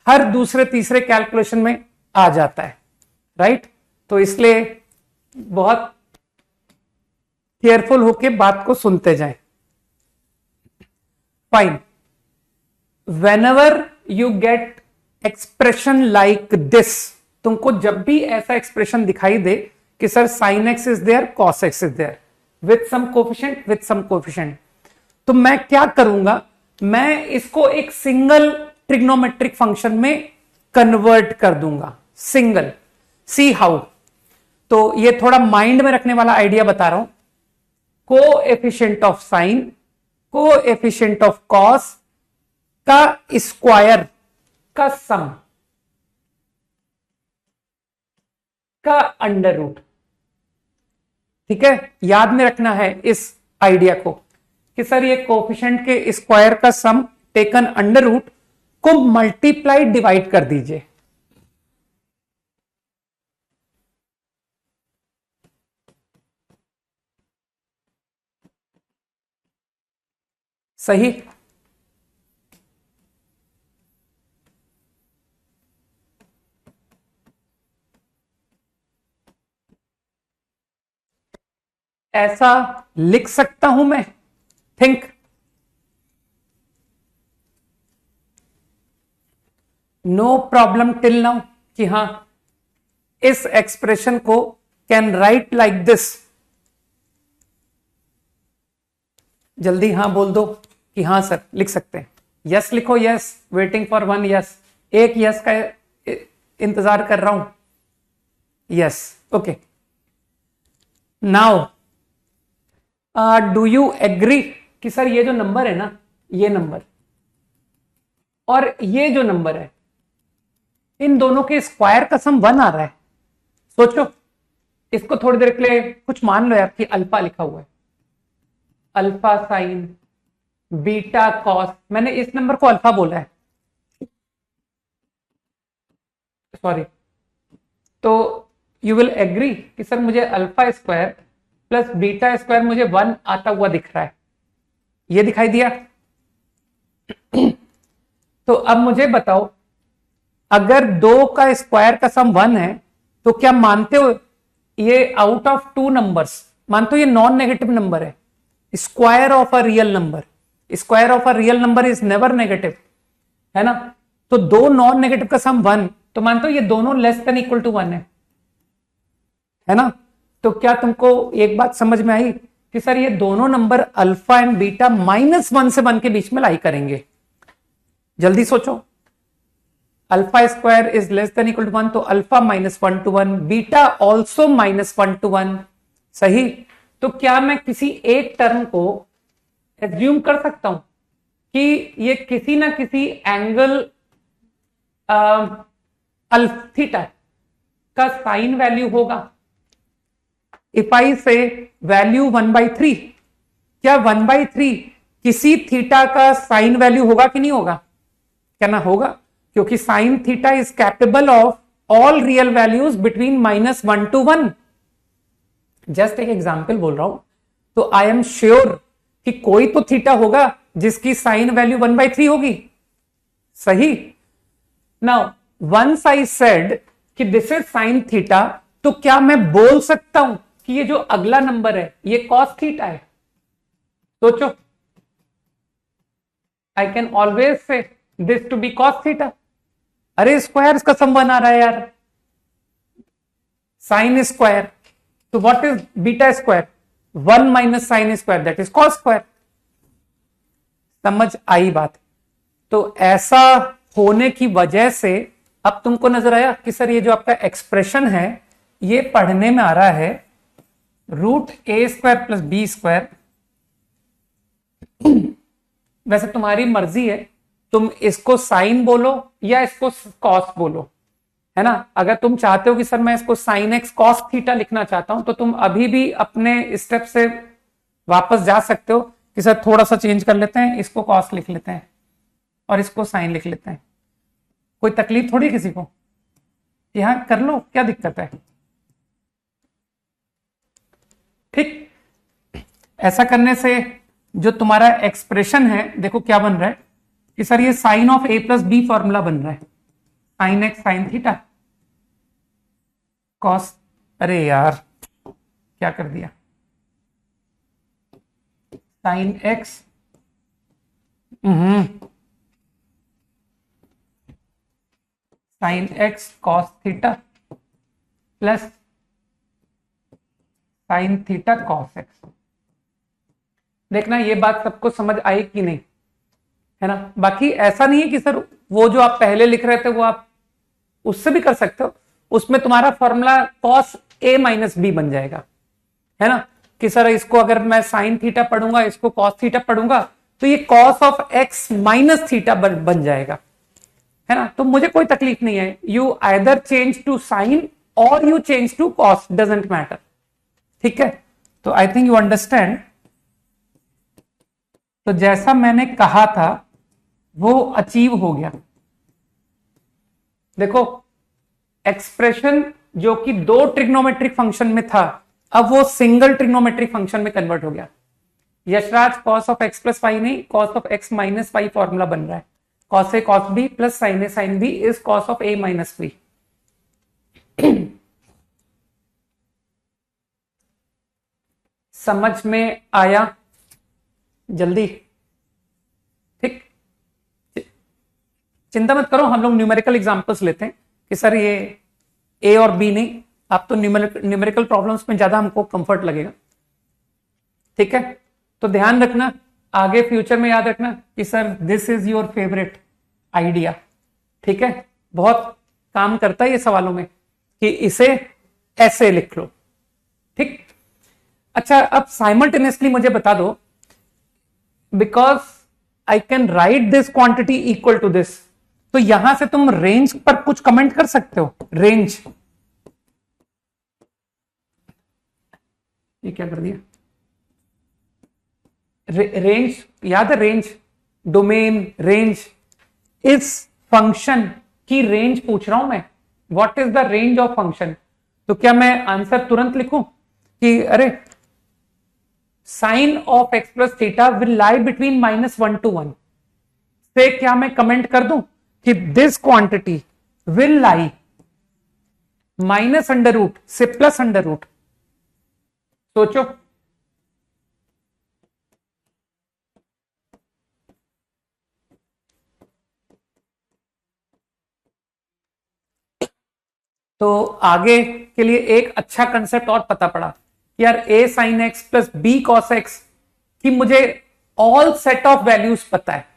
हर दूसरे तीसरे कैलकुलेशन में आ जाता है, राइट? तो इसलिए बहुत केयरफुल होके बात को सुनते जाएं। Fine, whenever you get expression like this, तुमको जब भी ऐसा एक्सप्रेशन दिखाई दे कि sir sine x is there, cos x is there, with some coefficient, तो मैं क्या करूंगा, मैं इसको एक सिंगल ट्रिग्नोमेट्रिक फंक्शन में कन्वर्ट कर दूंगा। Single see how. तो ये थोड़ा माइंड में रखने वाला आइडिया बता रहा हूं। Coefficient of sine, coefficient of cos का स्क्वायर का सम का अंडर रूट। ठीक है, याद में रखना है इस आइडिया को कि सर ये कोएफिशिएंट के स्क्वायर का सम टेकन अंडर रूट को मल्टीप्लाइड डिवाइड कर दीजिए। सही। ऐसा लिख सकता हूं मैं, think. No problem till now कि हां इस एक्सप्रेशन को कैन राइट लाइक दिस। जल्दी हां बोल दो कि हां सर लिख सकते हैं। यस लिखो, yes, waiting for one yes. एक यस का इंतजार कर रहा हूं। Yes, okay. Now do you agree कि सर ये जो नंबर है ना, ये नंबर और ये जो नंबर है, इन दोनों के स्क्वायर का सम 1 आ रहा है। सोचो, इसको थोड़ी देर के लिए कुछ मान लो यार कि अल्फा लिखा हुआ है, अल्फा साइन बीटा कॉस। मैंने इस नंबर को अल्फा बोला है, सॉरी। तो यू विल एग्री कि सर मुझे alpha square plus beta square मुझे 1 आता हुआ दिख रहा है। ये दिखाई दिया। तो अब मुझे बताओ, अगर 2 का स्क्वायर का सम 1 है तो क्या मानते हो ये आउट ऑफ 2 नंबर्स, मानते हो ये नॉन नेगेटिव नंबर है? Square of a real number, square of a real number is never negative, है ना? तो 2 नॉन नेगेटिव का सम 1, तो मानते हो ये दोनों लेस देन इक्वल टू 1 है ना? तो क्या तुमको एक बात समझ में आई कि सर ये दोनों नंबर अल्फा एंड बीटा -1 से 1 के बीच में लाई करेंगे? जल्दी सोचो। Alpha square is less than equal to 1, तो alpha -1 to 1, beta also -1 to 1। सही। तो क्या मैं किसी एक टर्म को एज्यूम कर सकता हूं कि ये किसी ना किसी एंगल अल्फा का साइन वैल्यू होगा? इफ आई से वैल्यू 1/3, क्या 1/3 किसी थीटा का साइन वैल्यू होगा कि नहीं होगा? क्या ना होगा, क्योंकि sine theta is capable of all real values between -1 to 1। Just एक एग्जाम्पल बोल रहा हूं। तो आई एम श्योर कि कोई तो थीटा होगा जिसकी साइन वैल्यू 1/3 होगी। सही। नाउ वंस आई सेड कि दिस इज साइन थीटा, तो क्या मैं बोल सकता हूं कि ये जो अगला नंबर है ये कॉस थीटा है? सोचो, I can always say this to be cos theta. अरे स्क्वायर का सम बना रहा है यार, साइन स्क्वायर। तो what is beta square? 1 minus sine square, that is cos square. समझ आई बात? तो ऐसा होने की वजह से अब तुमको नजर आया कि सर ये जो आपका एक्सप्रेशन है ये पढ़ने में आ रहा है √a² + b²। वैसे तुम्हारी मर्जी है, तुम इसको साइन बोलो या इसको कॉस बोलो, है ना? अगर तुम चाहते हो कि सर मैं इसको साइन एक्स कॉस थीटा लिखना चाहता हूं, तो तुम अभी भी अपने स्टेप से वापस जा सकते हो कि सर थोड़ा सा चेंज कर लेते हैं, इसको कॉस लिख लेते हैं और इसको साइन लिख लेते हैं। कोई तकलीफ थोड़ी किसी को, यहां कर लो, क्या दिक्कत है? ठीक। ऐसा करने से जो तुम्हारा एक्सप्रेशन है, देखो क्या बन रहा है कि सर ये sine of a + b formula बन रहा है, sine x sine theta cos. अरे यार क्या कर दिया, sine x sine x cos theta plus sine theta cos x. देखना ये बात सबको समझ आई कि नहीं, है ना? बाकी ऐसा नहीं है कि सर वो जो आप पहले लिख रहे थे वो आप उससे भी कर सकते हो, उसमें तुम्हारा formula cos a minus b बन जाएगा, है ना, कि सर इसको अगर मैं साइन थीटा पढ़ूंगा, इसको कॉस थीटा पढ़ूंगा, तो ये cos of x minus theta बन जाएगा, है ना। तो मुझे कोई तकलीफ नहीं है, you either change to sine और you change to cos, doesn't matter, ठीक है। तो आई थिंक यू अंडरस्टैंड। तो जैसा मैंने कहा था वो अचीव हो गया। देखो एक्सप्रेशन जो कि दो ट्रिग्नोमेट्रिक फंक्शन में था, अब वो सिंगल ट्रिग्नोमेट्रिक फंक्शन में कन्वर्ट हो गया। Yashraj cos of x plus y नहीं, cos of x minus y formula बन रहा है। Cos A cos B plus sine A sine B is cos of A minus B. समझ में आया? जल्दी, ठीक, चिंता मत करो, हम लोग न्यूमेरिकल एग्जांपल्स लेते हैं कि सर ये ए और बी नहीं, आप तो न्यूमेरिकल प्रॉब्लम्स में ज्यादा हमको कंफर्ट लगेगा, ठीक है। तो ध्यान रखना, आगे फ्यूचर में याद रखना कि sir this is your favourite idea, ठीक है। बहुत काम करता है ये सवालों में कि इसे ऐसे लिख लो, ठीक। अच्छा, अब साइमल्टेनियसली मुझे बता दो, because I can write this quantity equal to this, तो यहां से तुम रेंज पर कुछ कमेंट कर सकते हो। रेंज, ये क्या कर दिया, रेंज याद है, रेंज, डोमेन, रेंज, इस फंक्शन की रेंज पूछ रहा हूं मैं, what is the range of function. तो क्या मैं आंसर तुरंत लिखूं कि अरे sine of x plus theta will lie between -1 to 1, से क्या मैं कमेंट कर दूं कि दिस क्वांटिटी विल लाई -√, से +√। सोचो, तो आगे के लिए एक अच्छा कंसेप्ट और पता पड़ा कि यार a sin x plus b cos x की मुझे ऑल सेट ऑफ वैल्यूज पता है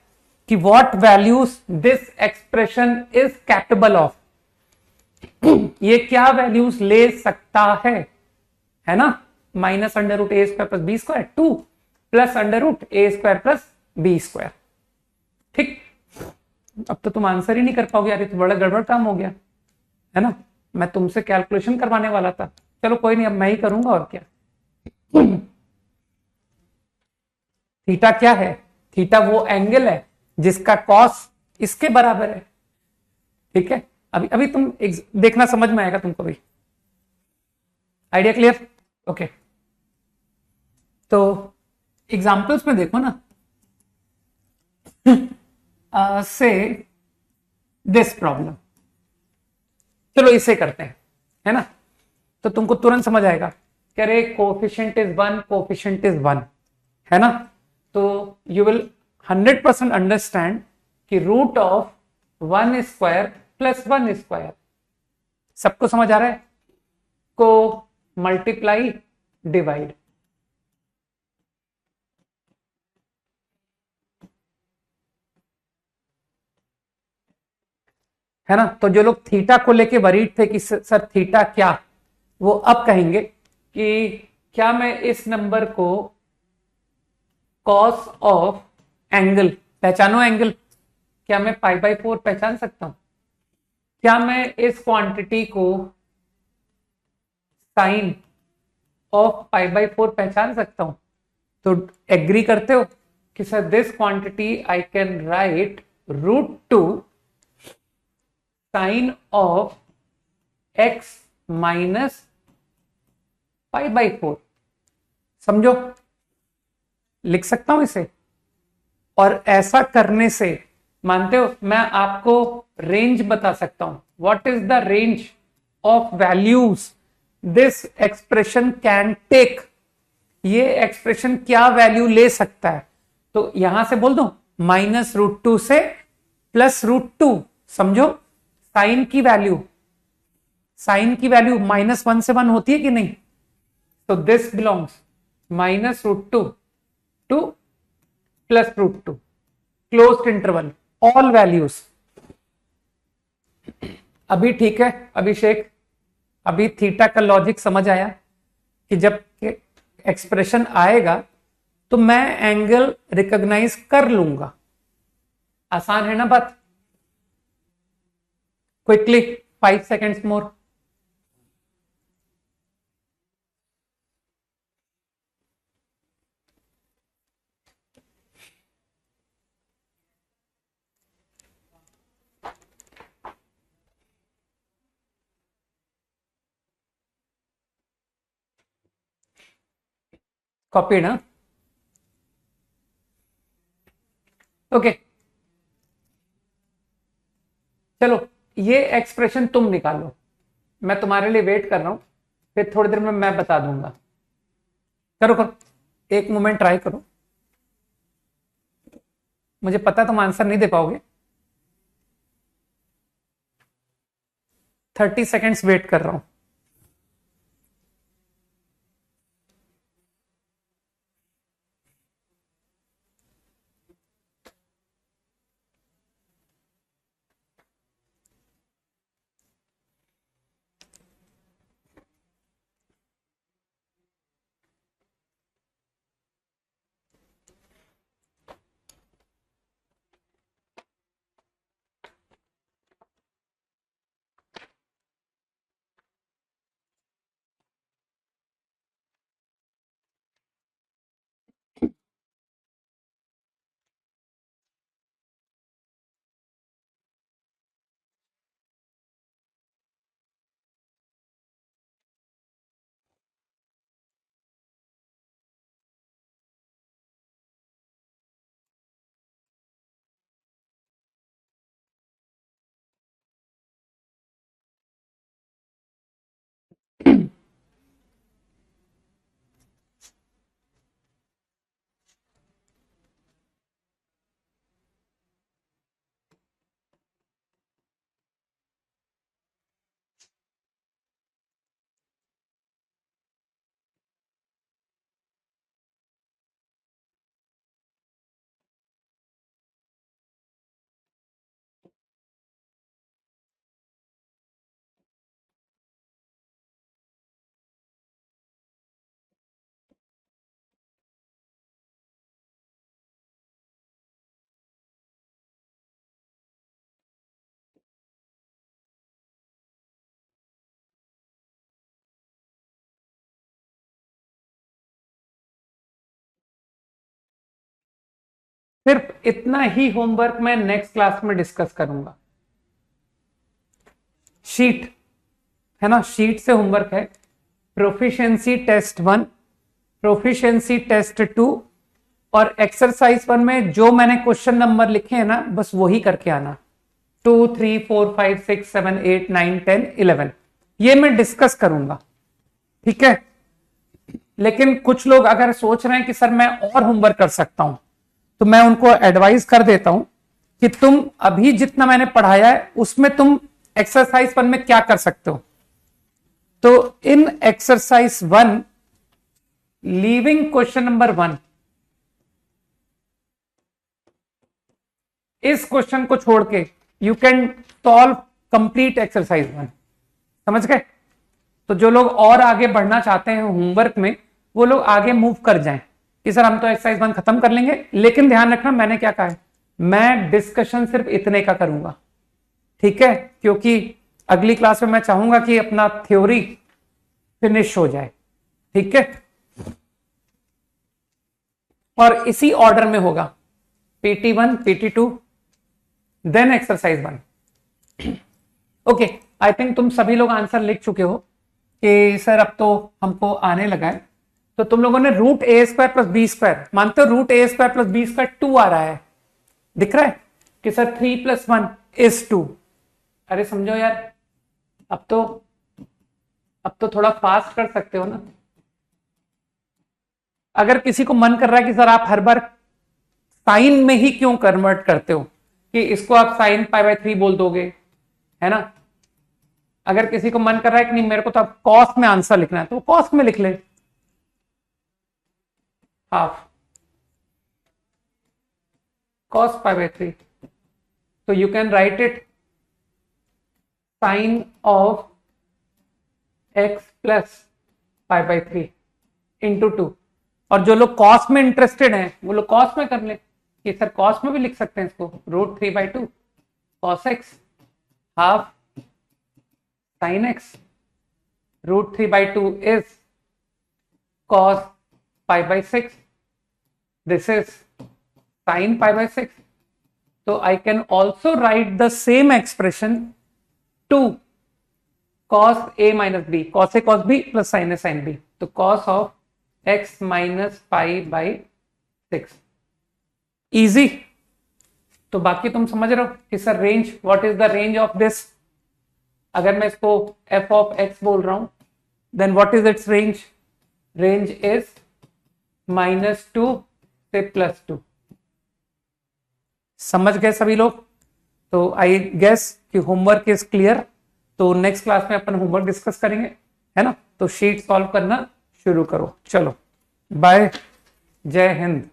कि what values this expression is capable of, ये क्या वैल्यूज ले सकता है ना, -√a² plus b², 2 +√a² plus b², ठीक। अब तो तुम आंसर ही नहीं कर पाओगे यार, ये तो बड़ा गड़बड़ काम हो गया, है ना। मैं तुमसे कैलकुलेशन करवाने वाला था, चलो कोई नहीं, अब मैं ही करूंगा और क्या। थीटा क्या है? थीटा वो एंगल है जिसका कॉस इसके बराबर है, ठीक है। अभी अभी तुम देखना, समझ में आएगा तुमको भी। Idea clear? ओके। तो एग्जांपल्स में देखो ना, से दिस प्रॉब्लम, चलो इसे करते हैं, है ना। तो तुमको तुरंत समझ आएगा कि अरे कोफिशिएंट इज 1, कोफिशिएंट इज 1, है ना। तो यू विल 100% अंडरस्टैंड कि रूट ऑफ 1² प्लस 1², सबको समझ आ रहा है, को मल्टीप्लाई डिवाइड, है ना। तो जो लोग थीटा को लेके वरीड थे कि सर थीटा क्या, वो अब कहेंगे कि क्या मैं इस नंबर को कॉस ऑफ एंगल, पहचानो एंगल, क्या मैं π/4 पहचान सकता हूं? क्या मैं इस क्वांटिटी को साइन ऑफ π/4 पहचान सकता हूं? तो एग्री करते हो कि sir this quantity I can write √2 sine of x minus π/4, समझो, लिख सकता हूं इसे। और ऐसा करने से मानते हो मैं आपको रेंज बता सकता हूं, what is the range of values this expression can take, ये एक्सप्रेशन क्या वैल्यू ले सकता है। तो यहां से बोल दो -√2 से +√2, समझो साइन की वैल्यू, साइन की वैल्यू -1 से 1 होती है कि नहीं, तो this belongs -√2 to +√2, closed interval, all values. अभी ठीक है अभिषेक, अभी थीटा का लॉजिक समझ आया कि जब एक्सप्रेशन आएगा तो मैं एंगल रिकॉग्नाइज कर लूंगा। आसान है ना बात। क्विकली 5 सेकेंड्स मोर। कॉपीड ना। ओके चलो ये एक्सप्रेशन तुम निकालो, मैं तुम्हारे लिए वेट कर रहा हूं, फिर थोड़ी देर में मैं बता दूंगा। करो करो, एक मोमेंट ट्राई करो। मुझे पता तुम आंसर नहीं दे पाओगे। 30 सेकेंड्स वेट कर रहा हूं। सिर्फ इतना ही होमवर्क मैं नेक्स्ट क्लास में डिस्कस करूंगा। शीट है ना, शीट से होमवर्क है। प्रोफिशिएंसी टेस्ट 1, प्रोफिशिएंसी टेस्ट 2 और एक्सरसाइज 1 में जो मैंने क्वेश्चन नंबर लिखे हैं ना, बस वही करके आना। 2, 3, 4, 5, 6, 7, 8, 9, 10, 11 ये मैं डिस्कस करूंगा, ठीक है। लेकिन कुछ लोग अगर सोच रहे हैं कि सर मैं और होमवर्क कर सकता हूं, तो मैं उनको एडवाइस कर देता हूं कि तुम अभी जितना मैंने पढ़ाया है उसमें तुम एक्सरसाइज 1 में क्या कर सकते हो। तो इन एक्सरसाइज 1 लीविंग क्वेश्चन नंबर 1, इस क्वेश्चन को छोड़ के you can solve complete exercise 1। समझ गए। तो जो लोग और आगे बढ़ना चाहते हैं होमवर्क में, वो लोग आगे मूव कर जाएं कि सर हम तो एक्सरसाइज 1 खत्म कर लेंगे। लेकिन ध्यान रखना मैंने क्या कहा है, मैं डिस्कशन सिर्फ इतने का करूंगा, ठीक है, क्योंकि अगली क्लास में मैं चाहूंगा कि अपना थ्योरी फिनिश हो जाए, ठीक है। और इसी ऑर्डर में होगा, PT1, PT2 then exercise 1। Okay, I think तुम सभी लोग आंसर लिख चुके हो कि सर अब तो हमको आने लगा है। तो तुम लोगों ने √a² + b², मानते हो √a² + b² 2 आ रहा है, दिख रहा है कि सर 3 + 1 = 2। अरे समझो यार, अब तो थोड़ा फास्ट कर सकते हो ना। अगर किसी को मन कर रहा है कि सर आप हर बार साइन में ही क्यों कन्वर्ट करते हो, कि इसको आप sin π/3 बोल दोगे, है ना। अगर किसी को मन कर रहा है कि नहीं मेरे को तो अब कॉस में आंसर लिखना है, तो कॉस में लिख ले, हाफ cos π/3। तो you can write it sin of x plus pi by 3 into 2। और जो लोग कॉस में इंटरेस्टेड हैं वो लोग कॉस में कर ले, कि सर कॉस में भी लिख सकते हैं इसको, √3/2 cos x half sine x, √3/2 is cos pi/6, this is sin pi/6. So I can also write the same expression to cos a minus b, cos a cos b plus sin a sin b, तो cos of x minus pi/6 easy। तो बाकी तुम समझ रहे हो कि sir range, what is the range of this, अगर मैं इसको f of x बोल रहा हूं then what is its range? Range is -2 से +2। समझ गए सभी लोग? तो आई गेस कि होमवर्क इज क्लियर। तो नेक्स्ट क्लास में अपन होमवर्क डिस्कस करेंगे, है ना? तो शीट सॉल्व करना शुरू करो। चलो बाय, जय हिंद।